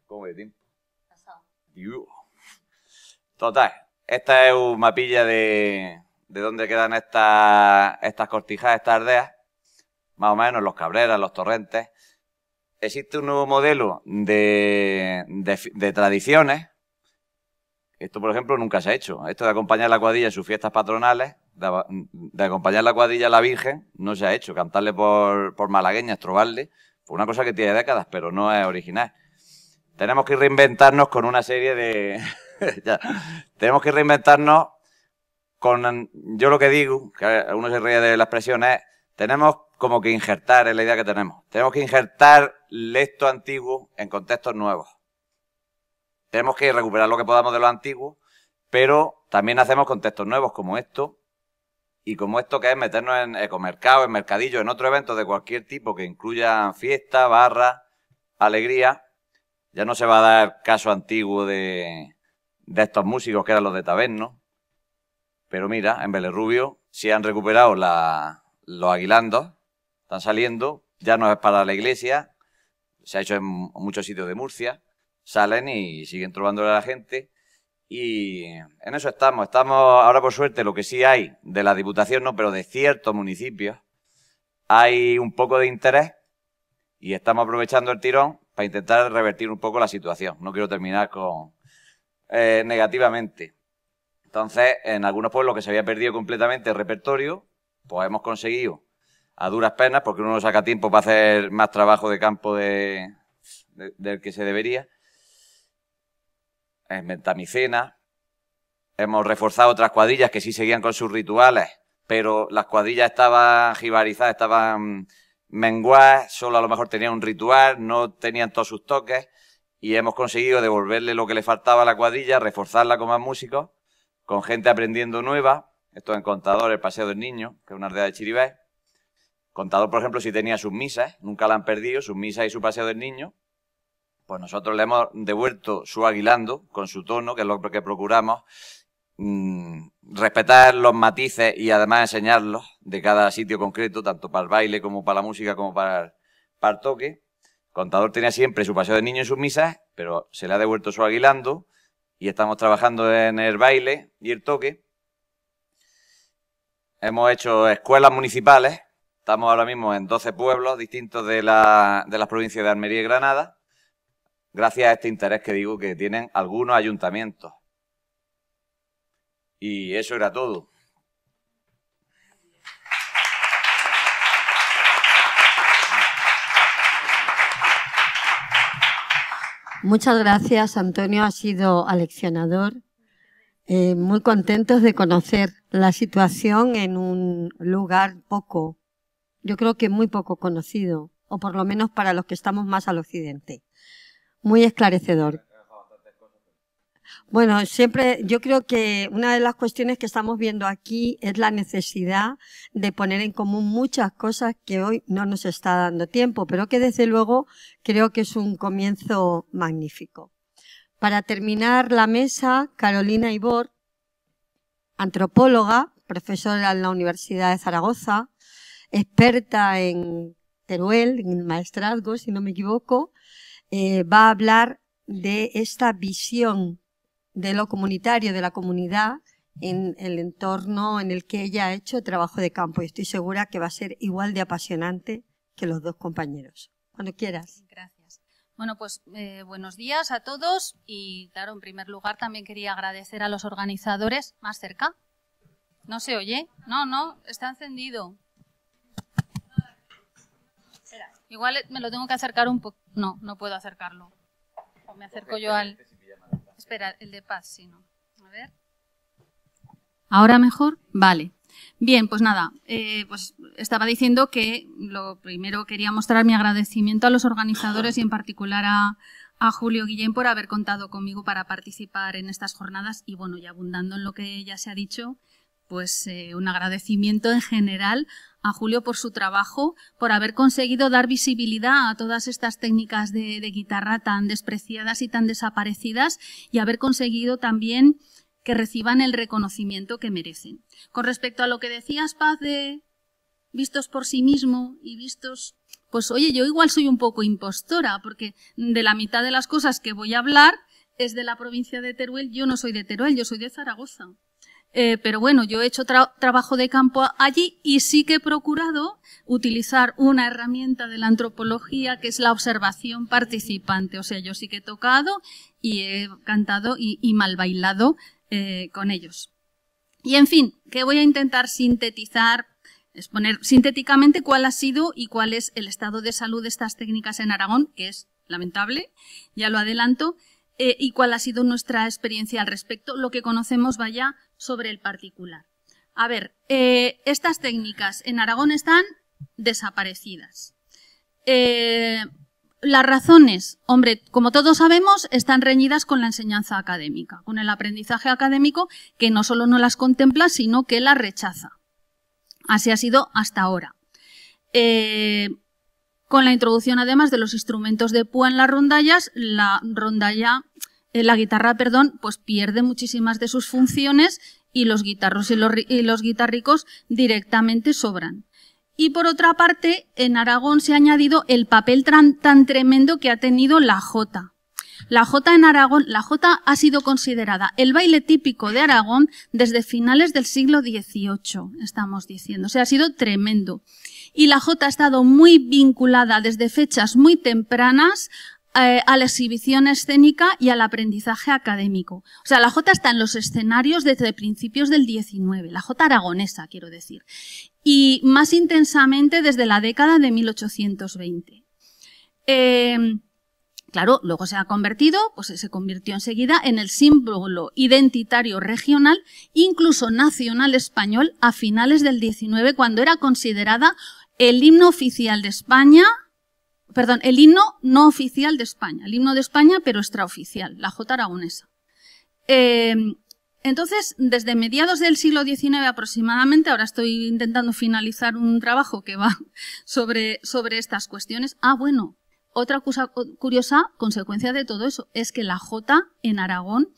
¿Cómo de tiempo? Dios. Total, esta es un mapilla de dónde quedan estas cortijas, estas aldeas, más o menos, los Cabreras, los Torrentes. Existe un nuevo modelo de tradiciones. Esto, por ejemplo, nunca se ha hecho. Esto de acompañar la cuadrilla en sus fiestas patronales, de acompañar la cuadrilla a la Virgen, no se ha hecho. Cantarle por malagueñas, trobarle, fue una cosa que tiene décadas, pero no es original. Tenemos que reinventarnos con una serie de... ya. Tenemos que reinventarnos con... Yo lo que digo, que uno se ríe de la expresión, es... Tenemos como que injertar, es la idea que tenemos. Tenemos que injertar esto antiguo en contextos nuevos. Tenemos que recuperar lo que podamos de lo antiguo, pero también hacemos contextos nuevos como esto, y como esto que es meternos en ecomercados, en mercadillos, en otros eventos de cualquier tipo que incluyan fiesta, barra, alegría. Ya no se va a dar caso antiguo de estos músicos que eran los de taberno. Pero mira, en Belerrubio sí han recuperado los aguilandos, están saliendo, ya no es para la iglesia, se ha hecho en muchos sitios de Murcia, salen y siguen trovando a la gente. Y en eso estamos ahora por suerte, lo que sí hay de la Diputación no, pero de ciertos municipios, hay un poco de interés y estamos aprovechando el tirón para intentar revertir un poco la situación. No quiero terminar negativamente. Entonces, en algunos pueblos que se había perdido completamente el repertorio, pues hemos conseguido a duras penas, porque uno no saca tiempo para hacer más trabajo de campo del que se debería. En Ventamicena hemos reforzado otras cuadrillas que sí seguían con sus rituales, pero las cuadrillas estaban jibarizadas, estaban menguadas, solo a lo mejor tenían un ritual, no tenían todos sus toques, y hemos conseguido devolverle lo que le faltaba a la cuadrilla, reforzarla con más músicos, con gente aprendiendo nueva. Esto en Contador, el Paseo del Niño, que es una aldea de Chiribés. Contador, por ejemplo, si tenía sus misas, nunca la han perdido, sus misas y su Paseo del Niño, pues nosotros le hemos devuelto su aguilando con su tono, que es lo que procuramos, respetar los matices y además enseñarlos de cada sitio concreto, tanto para el baile como para la música como para el toque. Contador tenía siempre su Paseo del Niño y sus misas, pero se le ha devuelto su aguilando y estamos trabajando en el baile y el toque. Hemos hecho escuelas municipales, estamos ahora mismo en 12 pueblos distintos de las provincias de Almería y Granada, gracias a este interés que digo que tienen algunos ayuntamientos. Y eso era todo. Muchas gracias, Antonio, ha sido aleccionador. Muy contentos de conocer la situación en un lugar yo creo que muy poco conocido, o por lo menos para los que estamos más al occidente. Muy esclarecedor. Bueno, siempre yo creo que una de las cuestiones que estamos viendo aquí es la necesidad de poner en común muchas cosas que hoy no nos está dando tiempo, pero que desde luego creo que es un comienzo magnífico. Para terminar la mesa, Carolina Ibor, antropóloga, profesora en la Universidad de Zaragoza, experta en Teruel, en maestrazgo, si no me equivoco, va a hablar de esta visión de lo comunitario, de la comunidad, en el entorno en el que ella ha hecho trabajo de campo. Y estoy segura que va a ser igual de apasionante que los dos compañeros. Cuando quieras. Gracias. Bueno, pues buenos días a todos y, claro, en primer lugar también quería agradecer a los organizadores. ¿Más cerca? ¿No se oye? No, está encendido. Espera, igual me lo tengo que acercar un poco. No puedo acercarlo. O me acerco yo al... Espera, el de paz, sí, no. A ver. ¿Ahora mejor? Vale. Bien, pues nada, pues estaba diciendo que lo primero quería mostrar mi agradecimiento a los organizadores y en particular a Julio Guillén por haber contado conmigo para participar en estas jornadas y bueno, y abundando en lo que ya se ha dicho, pues un agradecimiento en general a Julio por su trabajo, por haber conseguido dar visibilidad a todas estas técnicas de guitarra tan despreciadas y tan desaparecidas y haber conseguido también que reciban el reconocimiento que merecen. Con respecto a lo que decías, Paz, de vistos por sí mismo y vistos... Pues oye, yo igual soy un poco impostora, porque de la mitad de las cosas que voy a hablar es de la provincia de Teruel. Yo no soy de Teruel, yo soy de Zaragoza. Pero bueno, yo he hecho trabajo de campo allí y sí que he procurado utilizar una herramienta de la antropología que es la observación participante. O sea, yo sí que he tocado y he cantado y mal bailado con ellos. Y en fin, que voy a intentar sintetizar, exponer sintéticamente cuál ha sido y cuál es el estado de salud de estas técnicas en Aragón, que es lamentable, ya lo adelanto, y cuál ha sido nuestra experiencia al respecto, lo que conocemos vaya sobre el particular. A ver, estas técnicas en Aragón están desaparecidas. Las razones, hombre, como todos sabemos, están reñidas con la enseñanza académica, con el aprendizaje académico que no solo no las contempla, sino que las rechaza. Así ha sido hasta ahora. Con la introducción, además, de los instrumentos de púa en las rondallas, la guitarra, pues pierde muchísimas de sus funciones y los guitarros y los guitarricos directamente sobran. Y por otra parte, en Aragón se ha añadido el papel tan tremendo que ha tenido la jota. La jota en Aragón, la jota ha sido considerada el baile típico de Aragón desde finales del siglo XVIII, estamos diciendo. O sea, ha sido tremendo. Y la jota ha estado muy vinculada desde fechas muy tempranas a la exhibición escénica y al aprendizaje académico. O sea, la jota está en los escenarios desde principios del XIX, la jota aragonesa, quiero decir. Y más intensamente desde la década de 1820. Claro, luego se ha convertido, pues se convirtió enseguida en el símbolo identitario regional, incluso nacional español, a finales del XIX, cuando era considerada el himno oficial de España, perdón, el himno no oficial de España, el himno de España, pero extraoficial, la jota aragonesa. Entonces, desde mediados del siglo XIX aproximadamente, ahora estoy intentando finalizar un trabajo que va sobre estas cuestiones. Bueno, otra cosa curiosa consecuencia de todo eso es que la jota en Aragón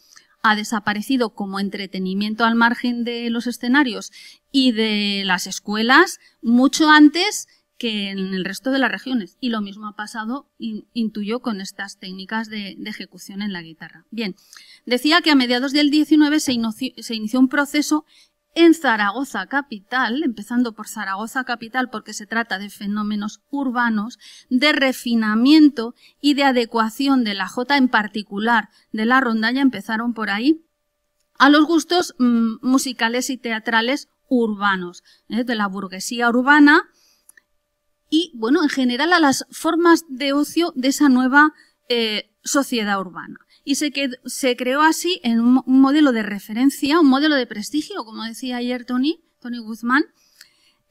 ha desaparecido como entretenimiento al margen de los escenarios y de las escuelas mucho antes que en el resto de las regiones. Y lo mismo ha pasado, intuyo, con estas técnicas de ejecución en la guitarra. Bien, decía que a mediados del XIX se inició un proceso en Zaragoza capital, empezando por Zaragoza capital porque se trata de fenómenos urbanos, de refinamiento y de adecuación de la jota, en particular de la rondalla, empezaron por ahí, a los gustos musicales y teatrales urbanos, de la burguesía urbana y, bueno, en general a las formas de ocio de esa nueva sociedad urbana. Y se creó así en un modelo de referencia, un modelo de prestigio, como decía ayer Tony Guzmán,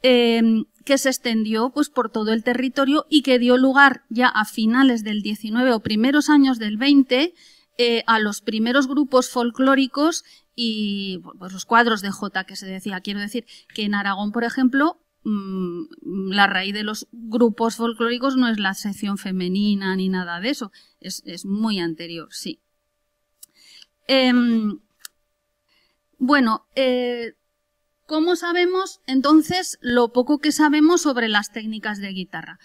que se extendió pues por todo el territorio y que dio lugar ya a finales del XIX o primeros años del XX a los primeros grupos folclóricos y pues, los cuadros de jota que se decía. Quiero decir que en Aragón, por ejemplo, la raíz de los grupos folclóricos no es la sección femenina ni nada de eso, es muy anterior, sí. Bueno, ¿cómo sabemos entonces lo poco que sabemos sobre las técnicas de guitarra?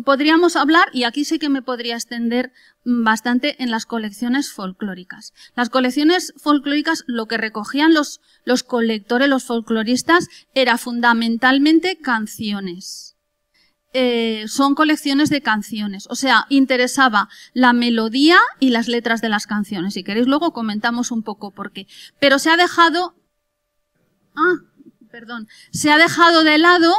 Podríamos hablar, y aquí sí que me podría extender bastante, en las colecciones folclóricas. Las colecciones folclóricas, lo que recogían los colectores, los folcloristas, era fundamentalmente canciones. Son colecciones de canciones, o sea, interesaba la melodía y las letras de las canciones. Si queréis luego comentamos un poco por qué. Pero se ha dejado... se ha dejado de lado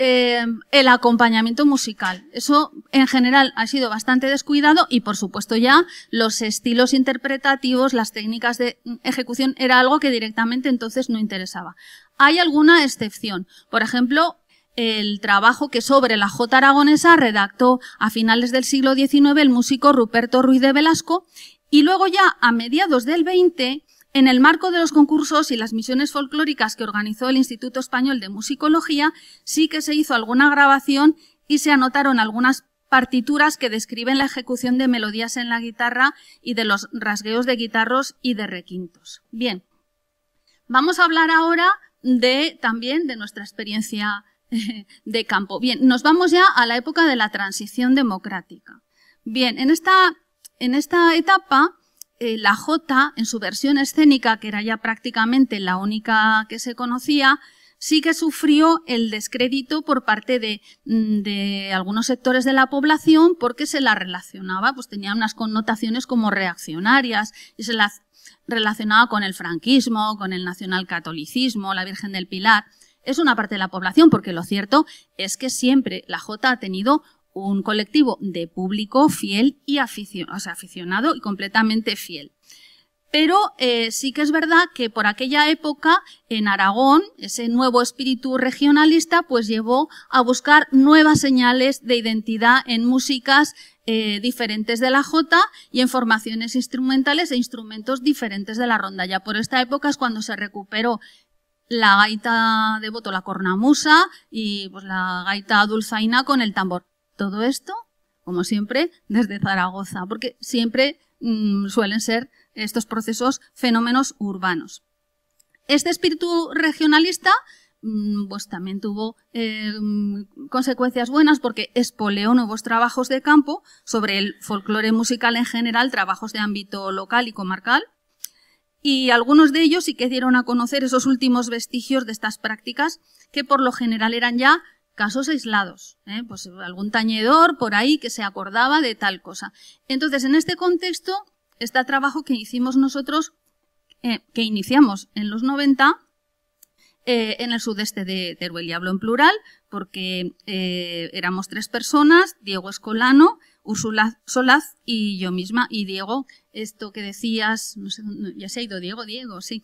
el acompañamiento musical. Eso en general ha sido bastante descuidado y por supuesto ya los estilos interpretativos, las técnicas de ejecución era algo que directamente entonces no interesaba. Hay alguna excepción. Por ejemplo, el trabajo que sobre la jota aragonesa redactó a finales del siglo XIX el músico Ruperto Ruiz de Velasco y luego ya a mediados del XX, en el marco de los concursos y las misiones folclóricas que organizó el Instituto Español de Musicología, sí que se hizo alguna grabación y se anotaron algunas partituras que describen la ejecución de melodías en la guitarra y de los rasgueos de guitarros y de requintos. Bien, vamos a hablar ahora también de nuestra experiencia de campo. Bien, nos vamos ya a la época de la transición democrática. Bien, en esta etapa, la jota, en su versión escénica, que era ya prácticamente la única que se conocía, sí que sufrió el descrédito por parte de algunos sectores de la población porque se la relacionaba, pues tenía unas connotaciones como reaccionarias y se la relacionaba con el franquismo, con el nacionalcatolicismo, la Virgen del Pilar. Es una parte de la población porque lo cierto es que siempre la jota ha tenido un colectivo de público fiel y aficionado y completamente fiel. Pero sí que es verdad que por aquella época en Aragón ese nuevo espíritu regionalista pues llevó a buscar nuevas señales de identidad en músicas diferentes de la jota y en formaciones instrumentales e instrumentos diferentes de la rondalla. Por esta época es cuando se recuperó la gaita de boto, la cornamusa y pues la gaita dulzaina con el tambor. Todo esto, como siempre, desde Zaragoza, porque siempre suelen ser estos procesos fenómenos urbanos. Este espíritu regionalista pues también tuvo consecuencias buenas porque expolió nuevos trabajos de campo sobre el folclore musical en general, trabajos de ámbito local y comarcal, y algunos de ellos sí que dieron a conocer esos últimos vestigios de estas prácticas que por lo general eran ya casos aislados, pues algún tañedor por ahí que se acordaba de tal cosa. Entonces, en este contexto está el trabajo que hicimos nosotros, que iniciamos en los 90 en el sudeste de Teruel. Y hablo en plural porque éramos 3 personas, Diego Escolano, Úrsula Solaz y yo misma. Y Diego, esto que decías, no sé, ya se ha ido Diego, sí,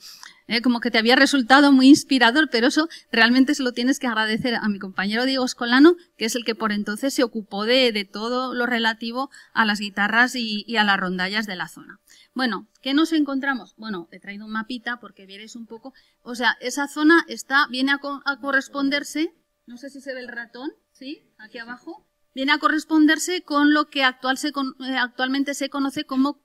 como que te había resultado muy inspirador, pero eso realmente se lo tienes que agradecer a mi compañero Diego Escolano, que es el que por entonces se ocupó de todo lo relativo a las guitarras y a las rondallas de la zona. Bueno, ¿qué nos encontramos? Bueno, he traído un mapita porque vierais un poco, o sea, esa zona viene a corresponderse, no sé si se ve el ratón, ¿sí? Aquí abajo. Viene a corresponderse con lo que actualmente se conoce como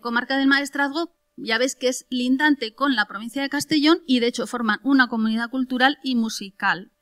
comarca del Maestrazgo. Ya ves que es lindante con la provincia de Castellón y de hecho forman una comunidad cultural y musical.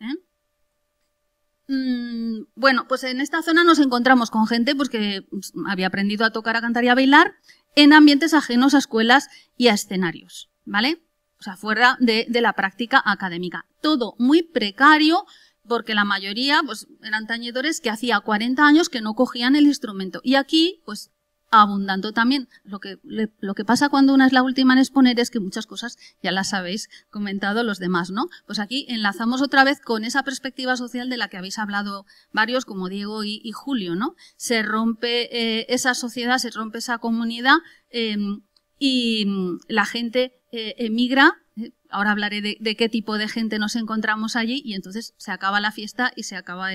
Bueno, pues en esta zona nos encontramos con gente pues, que había aprendido a tocar, a cantar y a bailar en ambientes ajenos a escuelas y a escenarios, ¿vale? O sea, fuera de la práctica académica. Todo muy precario, porque la mayoría pues eran tañedores que hacía 40 años que no cogían el instrumento. Y aquí, pues, abundando también. Lo que pasa cuando una es la última en exponer es que muchas cosas ya las habéis comentado los demás, ¿no? Pues aquí enlazamos otra vez con esa perspectiva social de la que habéis hablado varios, como Diego y Julio, ¿no? Se rompe esa sociedad, se rompe esa comunidad y la gente emigra. Ahora hablaré de qué tipo de gente nos encontramos allí y entonces se acaba la fiesta y se acaba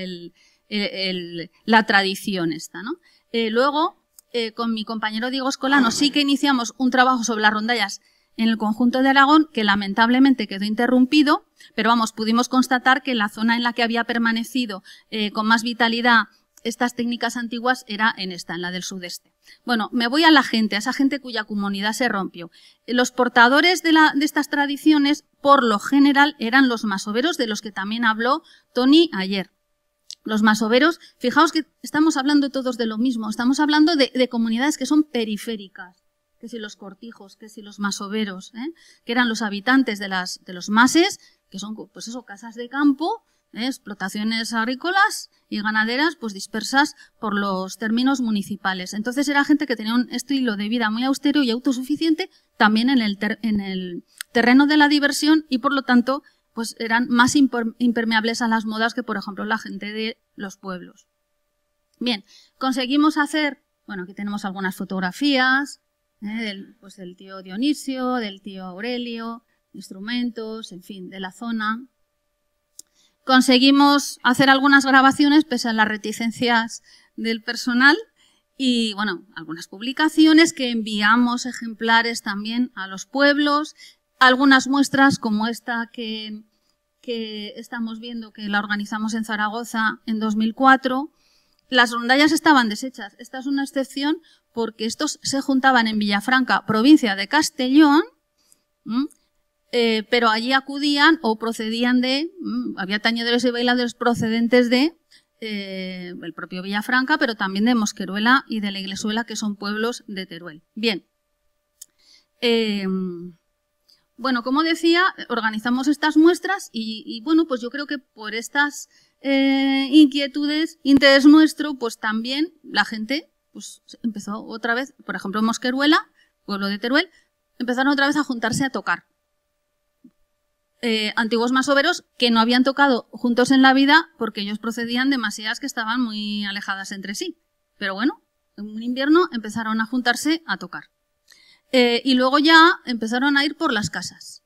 la tradición esta, ¿no? Luego, con mi compañero Diego Escolano sí que iniciamos un trabajo sobre las rondallas en el conjunto de Aragón que lamentablemente quedó interrumpido, pero vamos, pudimos constatar que la zona en la que había permanecido con más vitalidad estas técnicas antiguas era en la del sudeste. Bueno, me voy a la gente, a esa gente cuya comunidad se rompió. Los portadores de estas tradiciones, por lo general, eran los masoveros, de los que también habló Tony ayer. Los masoveros, fijaos que estamos hablando todos de lo mismo, estamos hablando de comunidades que son periféricas, que si los cortijos, que si los masoveros, que eran los habitantes de los mases, que son, pues eso, casas de campo, explotaciones agrícolas y ganaderas pues dispersas por los términos municipales. Entonces era gente que tenía un estilo de vida muy austero y autosuficiente también en el terreno de la diversión y por lo tanto pues eran más impermeables a las modas que, por ejemplo, la gente de los pueblos. Bien, conseguimos hacer, bueno, aquí tenemos algunas fotografías, del tío Dionisio, del tío Aurelio, instrumentos, en fin, de la zona. Conseguimos hacer algunas grabaciones pese a las reticencias del personal y, bueno, algunas publicaciones que enviamos ejemplares también a los pueblos, algunas muestras como esta que estamos viendo, que la organizamos en Zaragoza en 2004. Las rondallas estaban deshechas. Esta es una excepción porque estos se juntaban en Villafranca, provincia de Castellón, pero allí acudían o procedían de, había tañedores y bailadores procedentes de el propio Villafranca, pero también de Mosqueruela y de la Iglesuela, que son pueblos de Teruel. Bien. Bueno, como decía, organizamos estas muestras y bueno, pues yo creo que por estas inquietudes, interés nuestro, pues también la gente pues empezó otra vez, por ejemplo, en Mosqueruela, pueblo de Teruel, empezaron otra vez a juntarse a tocar. Antiguos masoveros que no habían tocado juntos en la vida porque ellos procedían de masías que estaban muy alejadas entre sí. Pero bueno, en un invierno empezaron a juntarse a tocar. Y luego ya empezaron a ir por las casas.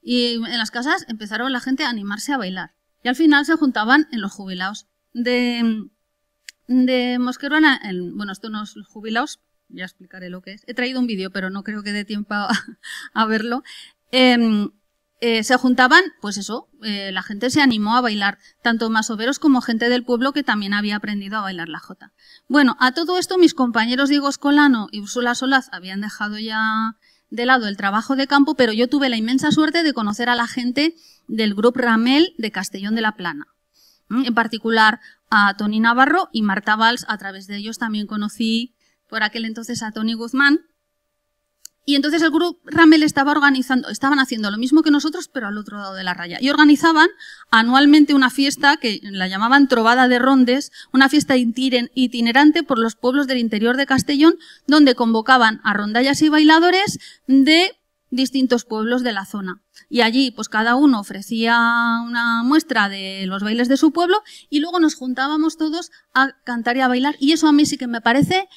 Y en las casas empezaron la gente a animarse a bailar. Y al final se juntaban en los jubilados de Mosqueruela. Bueno, esto no es los jubilados, ya explicaré lo que es. He traído un vídeo, pero no creo que dé tiempo a verlo. Se juntaban, pues eso, la gente se animó a bailar, tanto masoveros como gente del pueblo que también había aprendido a bailar la jota. Bueno, a todo esto mis compañeros Diego Escolano y Úrsula Solaz habían dejado ya de lado el trabajo de campo, pero yo tuve la inmensa suerte de conocer a la gente del Grupo Ramel de Castellón de la Plana. En particular a Toni Navarro y Marta Valls, a través de ellos también conocí por aquel entonces a Toni Guzmán. Y entonces el Grupo Ramel estaban haciendo lo mismo que nosotros, pero al otro lado de la raya. Y organizaban anualmente una fiesta que la llamaban Trovada de Rondes, una fiesta itinerante por los pueblos del interior de Castellón, donde convocaban a rondallas y bailadores de distintos pueblos de la zona. Y allí, pues cada uno ofrecía una muestra de los bailes de su pueblo y luego nos juntábamos todos a cantar y a bailar. Y eso a mí sí que me parece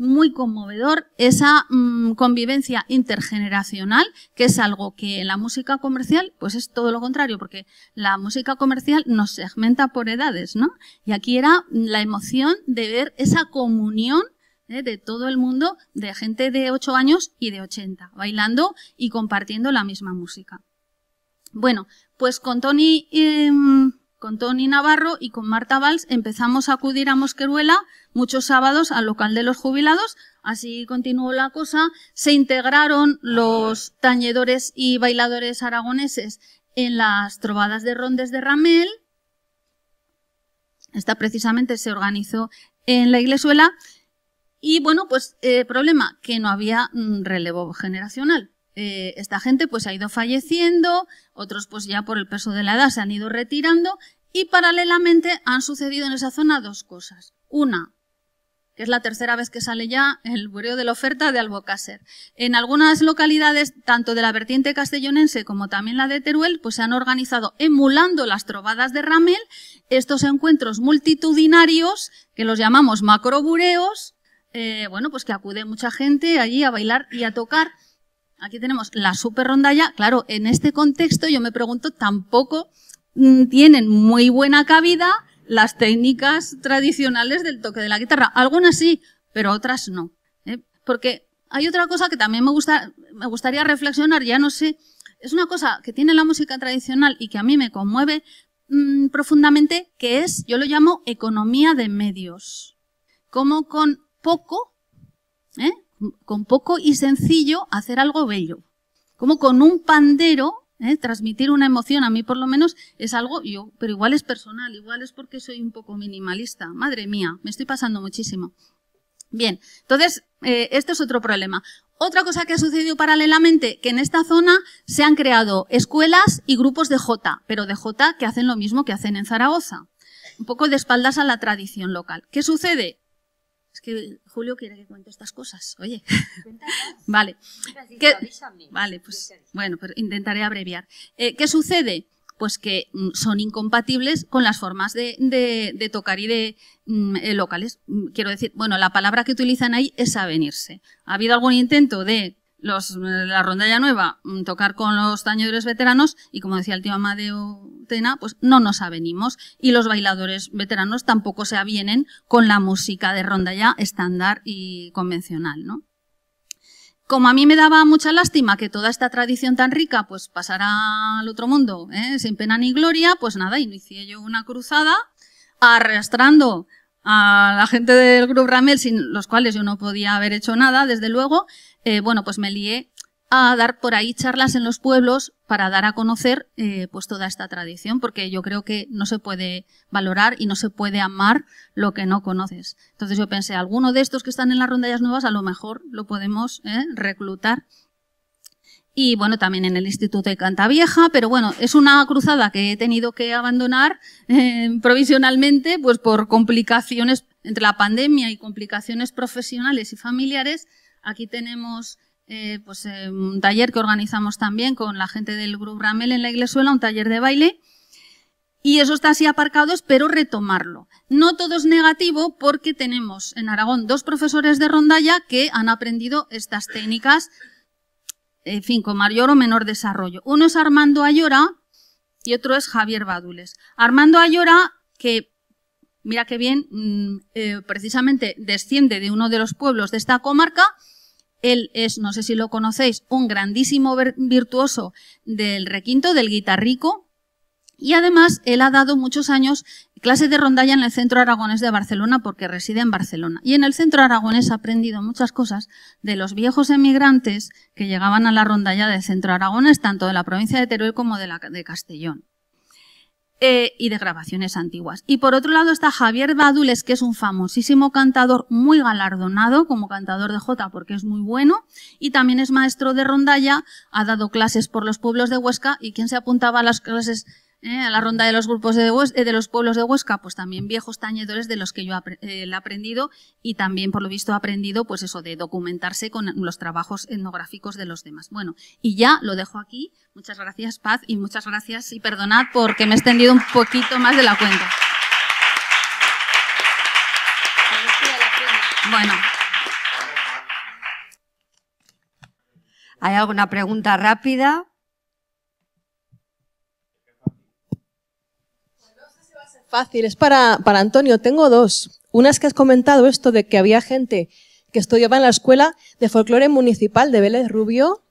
muy conmovedor, esa convivencia intergeneracional, que es algo que en la música comercial pues es todo lo contrario, porque la música comercial nos segmenta por edades, ¿no? Y aquí era la emoción de ver esa comunión de todo el mundo, de gente de 8 años y de 80, bailando y compartiendo la misma música. Bueno, pues con Toni Navarro y con Marta Valls empezamos a acudir a Mosqueruela muchos sábados al local de los jubilados. Así continuó la cosa. Se integraron los tañedores y bailadores aragoneses en las trovadas de rondes de Ramel. Esta precisamente se organizó en la Iglesuela. Y bueno, pues problema, que no había relevo generacional. Esta gente pues ha ido falleciendo, otros pues ya por el peso de la edad se han ido retirando y paralelamente han sucedido en esa zona dos cosas. Una, que es la tercera vez que sale ya el bureo de la oferta de Albocácer. En algunas localidades, tanto de la vertiente castellonense como también la de Teruel, pues se han organizado, emulando las trovadas de Ramel, estos encuentros multitudinarios, que los llamamos macrobureos, bueno, pues que acude mucha gente allí a bailar y a tocar. Aquí tenemos la super rondalla. Claro, en este contexto yo me pregunto, tampoco tienen muy buena cabida las técnicas tradicionales del toque de la guitarra. Algunas sí, pero otras no. Porque hay otra cosa que también me gustaría reflexionar, ya no sé, es una cosa que tiene la música tradicional y que a mí me conmueve profundamente, que es, yo lo llamo economía de medios. Como con poco y sencillo hacer algo bello. Como con un pandero, transmitir una emoción, a mí por lo menos es algo, pero igual es personal, igual es porque soy un poco minimalista. Madre mía, me estoy pasando muchísimo. Bien, entonces, esto es otro problema. Otra cosa que ha sucedido paralelamente, que en esta zona se han creado escuelas y grupos de jota, pero de jota que hacen lo mismo que hacen en Zaragoza. Un poco de espaldas a la tradición local. ¿Qué sucede? Es que Julio quiere que cuente estas cosas. Oye. Vale. Vale, pues bueno, pero intentaré abreviar. ¿Qué sucede? pues que son incompatibles con las formas de tocar y de locales. Quiero decir, bueno, la palabra que utilizan ahí es avenirse. Ha habido algún intento de la rondalla nueva tocar con los tañedores veteranos y, como decía el tío Amadeo Tena, pues no nos avenimos, y los bailadores veteranos tampoco se avienen con la música de rondalla estándar y convencional, ¿no? Como a mí me daba mucha lástima que toda esta tradición tan rica pues pasara al otro mundo, sin pena ni gloria, pues nada, inicié yo una cruzada arrastrando a la gente del Grup Ramel, sin los cuales yo no podía haber hecho nada, desde luego. Bueno, pues me lié a dar por ahí charlas en los pueblos para dar a conocer pues toda esta tradición, porque yo creo que no se puede valorar y no se puede amar lo que no conoces. Entonces yo pensé, alguno de estos que están en las rondallas nuevas a lo mejor lo podemos reclutar. Y bueno, también en el Instituto de Cantavieja, pero bueno, es una cruzada que he tenido que abandonar provisionalmente, pues por complicaciones entre la pandemia y complicaciones profesionales y familiares. Aquí tenemos un taller que organizamos también con la gente del Grup Ramel en la Iglesuela, un taller de baile, y eso está así aparcado, espero retomarlo. No todo es negativo porque tenemos en Aragón 2 profesores de rondalla que han aprendido estas técnicas, en fin, con mayor o menor desarrollo. Uno es Armando Ayora y otro es Javier Badules. Armando Ayora, que mira qué bien, precisamente desciende de uno de los pueblos de esta comarca. Él es, no sé si lo conocéis, un grandísimo virtuoso del requinto, del guitarrico, y además él ha dado muchos años clases de rondalla en el Centro Aragonés de Barcelona porque reside en Barcelona. Y en el Centro Aragonés ha aprendido muchas cosas de los viejos emigrantes que llegaban a la rondalla del Centro Aragonés, tanto de la provincia de Teruel como de Castellón. Y de grabaciones antiguas. Y por otro lado está Javier Badules, que es un famosísimo cantador muy galardonado como cantador de jota porque es muy bueno, y también es maestro de rondalla, ha dado clases por los pueblos de Huesca. ¿Y quién se apuntaba a las clases a la ronda de los grupos de los pueblos de Huesca? Pues también viejos tañedores de los que yo he aprendido, y también por lo visto ha aprendido pues eso de documentarse con los trabajos etnográficos de los demás. Bueno, y ya lo dejo aquí. Muchas gracias, Paz, y muchas gracias y perdonad porque me he extendido un poquito más de la cuenta. Bueno. ¿Hay alguna pregunta rápida? Fácil, es para Antonio. Tengo 2. Una es que has comentado esto de que había gente que estudiaba en la escuela de folclore municipal de Vélez Rubio,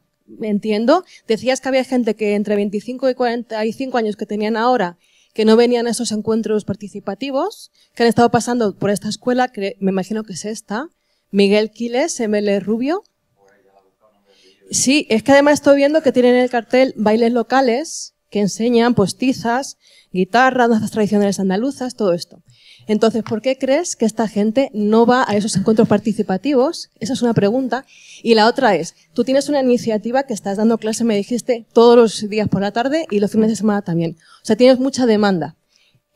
entiendo. Decías que había gente que entre 25 y 45 años que tenían ahora que no venían a esos encuentros participativos, que han estado pasando por esta escuela, que me imagino que es esta, Miguel Quiles, en Vélez Rubio. Sí, es que además estoy viendo que tienen en el cartel bailes locales que enseñan postizas, guitarra, danzas tradicionales andaluzas, todo esto. Entonces, ¿por qué crees que esta gente no va a esos encuentros participativos? Esa es una pregunta. Y la otra es, tú tienes una iniciativa que estás dando clase, me dijiste, todos los días por la tarde y los fines de semana también. O sea, tienes mucha demanda.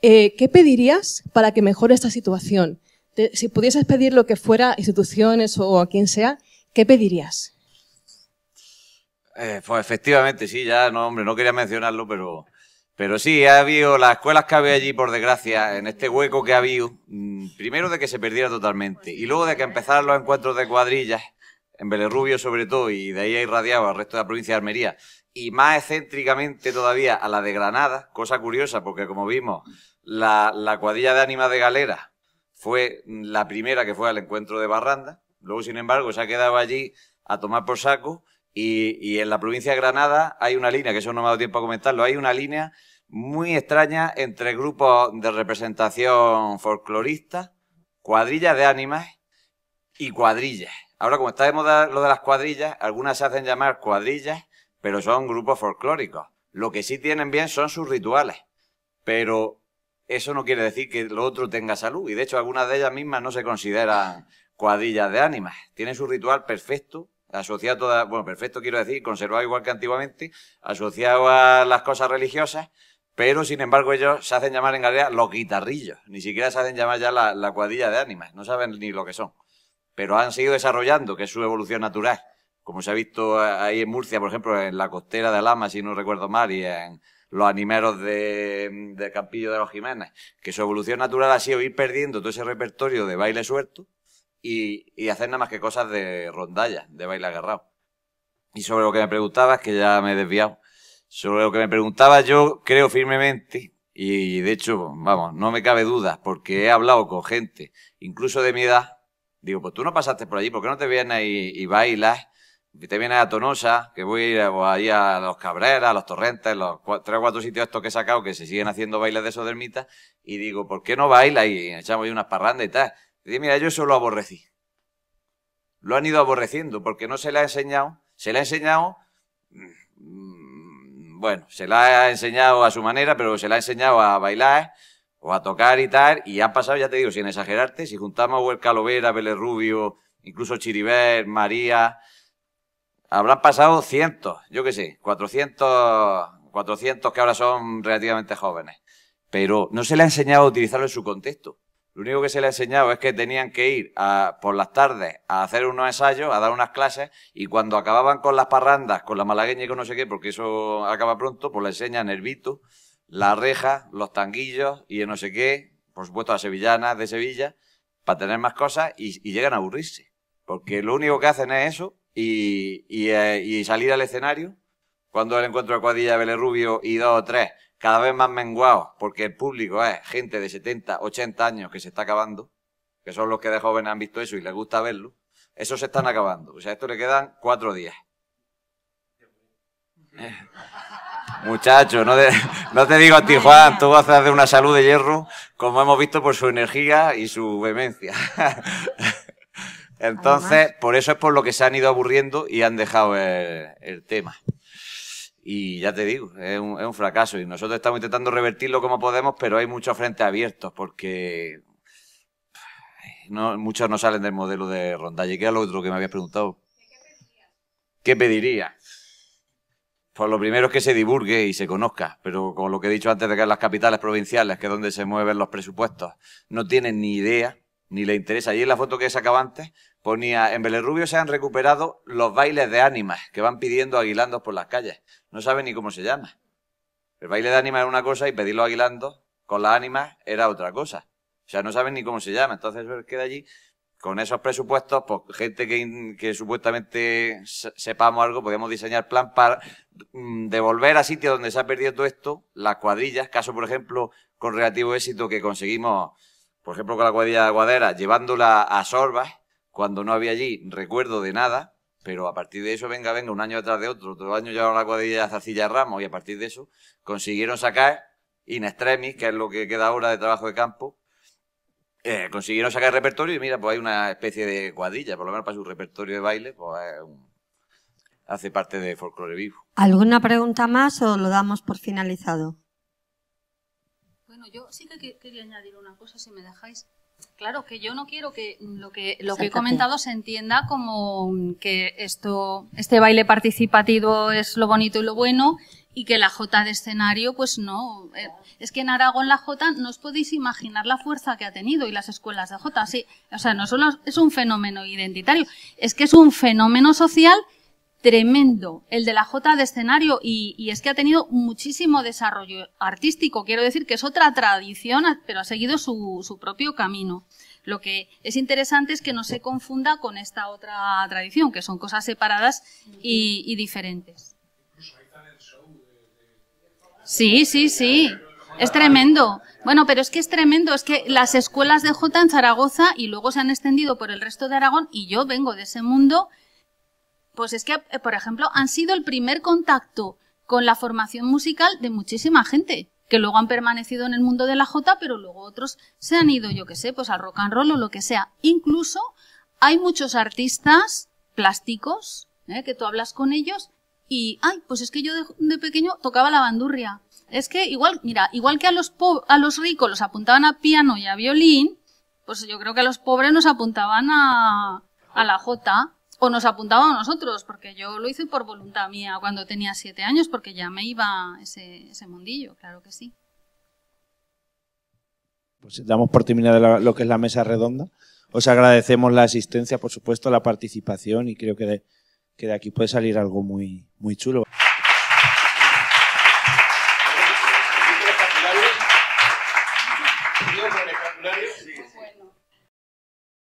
¿Qué pedirías para que mejore esta situación? Si pudieses pedir lo que fuera, instituciones o a quien sea, ¿qué pedirías? Pues efectivamente, sí, ya no, hombre, no quería mencionarlo, pero sí, ha habido las escuelas que había allí, por desgracia, en este hueco que ha habido, primero de que se perdiera totalmente, y luego de que empezaran los encuentros de cuadrillas, en Vélez Rubio sobre todo, y de ahí ha irradiado al resto de la provincia de Almería, y más excéntricamente todavía a la de Granada, cosa curiosa, porque como vimos, la cuadrilla de ánimas de Galera fue la primera que fue al encuentro de Barranda, luego, sin embargo, se ha quedado allí a tomar por saco. Y en la provincia de Granada hay una línea, que eso no me ha dado tiempo a comentarlo, hay una línea muy extraña entre grupos de representación folclorista, cuadrillas de ánimas y cuadrillas. Ahora, como está de moda lo de las cuadrillas, algunas se hacen llamar cuadrillas, pero son grupos folclóricos. Lo que sí tienen bien son sus rituales, pero eso no quiere decir que lo otro tenga salud. Y de hecho, algunas de ellas mismas no se consideran cuadrillas de ánimas. Tienen su ritual perfecto, asociado a toda, bueno, perfecto quiero decir, conservado igual que antiguamente, asociado a las cosas religiosas, pero sin embargo ellos se hacen llamar en Galera los guitarrillos, ni siquiera se hacen llamar ya la cuadrilla de ánimas, no saben ni lo que son, pero han seguido desarrollando, que es su evolución natural, como se ha visto ahí en Murcia, por ejemplo, en la costera de Alhama, si no recuerdo mal, y en los animeros de Campillo de los Jiménez, que su evolución natural ha sido ir perdiendo todo ese repertorio de baile suelto y hacer nada más que cosas de rondalla, de baile agarrado. Y sobre lo que me preguntabas, que ya me he desviado, sobre lo que me preguntaba, yo creo firmemente, y de hecho, vamos, no me cabe duda, porque he hablado con gente, incluso de mi edad, digo, pues tú no pasaste por allí, ¿por qué no te vienes y bailas? Te vienes a Tonosa, que voy a ir ahí a los Cabreras, a los Torrentes, los 3 o 4 sitios estos que he sacado, que se siguen haciendo bailes de esos de ermita, y digo, ¿por qué no bailas? Y echamos ahí unas parrandas y tal. Y digo, mira, yo eso lo aborrecí. Lo han ido aborreciendo, porque no se le ha enseñado, bueno, se la ha enseñado a su manera, pero se la ha enseñado a bailar o a tocar y tal, y han pasado, ya te digo, sin exagerarte, si juntamos a Huerca Lovera, Vélez Rubio, incluso Chiribert, María, habrán pasado cientos, yo qué sé, 400 que ahora son relativamente jóvenes, pero no se le ha enseñado a utilizarlo en su contexto. Lo único que se le ha enseñado es que tenían que ir por las tardes a hacer unos ensayos, a dar unas clases, y cuando acababan con las parrandas, con la malagueña y con no sé qué, porque eso acaba pronto, pues le enseñan el Vito, la reja, los tanguillos y el no sé qué, por supuesto las sevillanas de Sevilla, para tener más cosas y llegan a aburrirse. Porque lo único que hacen es eso y salir al escenario, cuando el encuentro de cuadrilla de Vélez Rubio y 2 o 3, cada vez más menguados, porque el público es gente de 70, 80 años que se está acabando, que son los que de jóvenes han visto eso y les gusta verlo, esos se están acabando. O sea, a esto le quedan 4 días. Muchacho, no te digo a ti, Juan, tú vas a hacer una salud de hierro, como hemos visto por su energía y su vehemencia. Entonces, por eso es por lo que se han ido aburriendo y han dejado el tema. Y ya te digo, es un fracaso. Y nosotros estamos intentando revertirlo como podemos, pero hay muchos frentes abiertos porque muchos no salen del modelo de rondalla. ¿Y qué es lo otro que me habías preguntado? ¿Qué pediría? Pues lo primero es que se divulgue y se conozca, pero con lo que he dicho antes de que en las capitales provinciales, que es donde se mueven los presupuestos, no tienen ni idea, ni le interesa. Allí en la foto que sacaba antes ponía, en Vélez Rubio se han recuperado los bailes de ánimas que van pidiendo aguilandos por las calles. No saben ni cómo se llama. El baile de ánimas era una cosa y pedir los aguilandos con las ánimas era otra cosa. O sea, no saben ni cómo se llama. Entonces queda allí, con esos presupuestos, pues gente que supuestamente sepamos algo, podemos diseñar plan para devolver a sitios donde se ha perdido todo esto, las cuadrillas, caso por ejemplo, con relativo éxito que conseguimos, por ejemplo con la cuadrilla de Aguadera, llevándola a Sorbas, cuando no había allí recuerdo de nada, pero a partir de eso, venga, un año detrás de otro año llevaron la cuadrilla a Zacilla Ramos y a partir de eso consiguieron sacar in extremis, que es lo que queda ahora de trabajo de campo, consiguieron sacar el repertorio y mira, pues hay una especie de cuadrilla, por lo menos para su repertorio de baile, pues hace parte de folclore vivo. ¿Alguna pregunta más o lo damos por finalizado? Bueno, yo sí que quería añadir una cosa, si me dejáis. Claro, que yo no quiero que lo que he comentado se entienda como que este baile participativo es lo bonito y lo bueno y que la jota de escenario, pues no. Es que en Aragón la jota no os podéis imaginar la fuerza que ha tenido y las escuelas de jota, sí. O sea, no solo es un fenómeno identitario, es que es un fenómeno social tremendo, el de la jota de escenario, y es que ha tenido muchísimo desarrollo artístico. Quiero decir que es otra tradición, pero ha seguido su propio camino. Lo que es interesante es que no se confunda con esta otra tradición, que son cosas separadas y diferentes. Sí, sí, sí. Es tremendo. Bueno, pero es que es tremendo. Es que las escuelas de jota en Zaragoza y luego se han extendido por el resto de Aragón, y yo vengo de ese mundo. Pues es que, por ejemplo, han sido el primer contacto con la formación musical de muchísima gente, que luego han permanecido en el mundo de la jota, pero luego otros se han ido, yo qué sé, pues al rock and roll o lo que sea. Incluso hay muchos artistas plásticos, que tú hablas con ellos y, pues es que yo de pequeño tocaba la bandurria. Es que igual, mira, igual que a los ricos los apuntaban a piano y a violín, pues yo creo que a los pobres nos apuntaban a la jota. O nos apuntaban a nosotros, porque yo lo hice por voluntad mía cuando tenía 7 años, porque ya me iba ese mundillo, claro que sí. Pues damos por terminada lo que es la mesa redonda. Os agradecemos la asistencia, por supuesto, la participación, y creo que de aquí puede salir algo muy, muy chulo.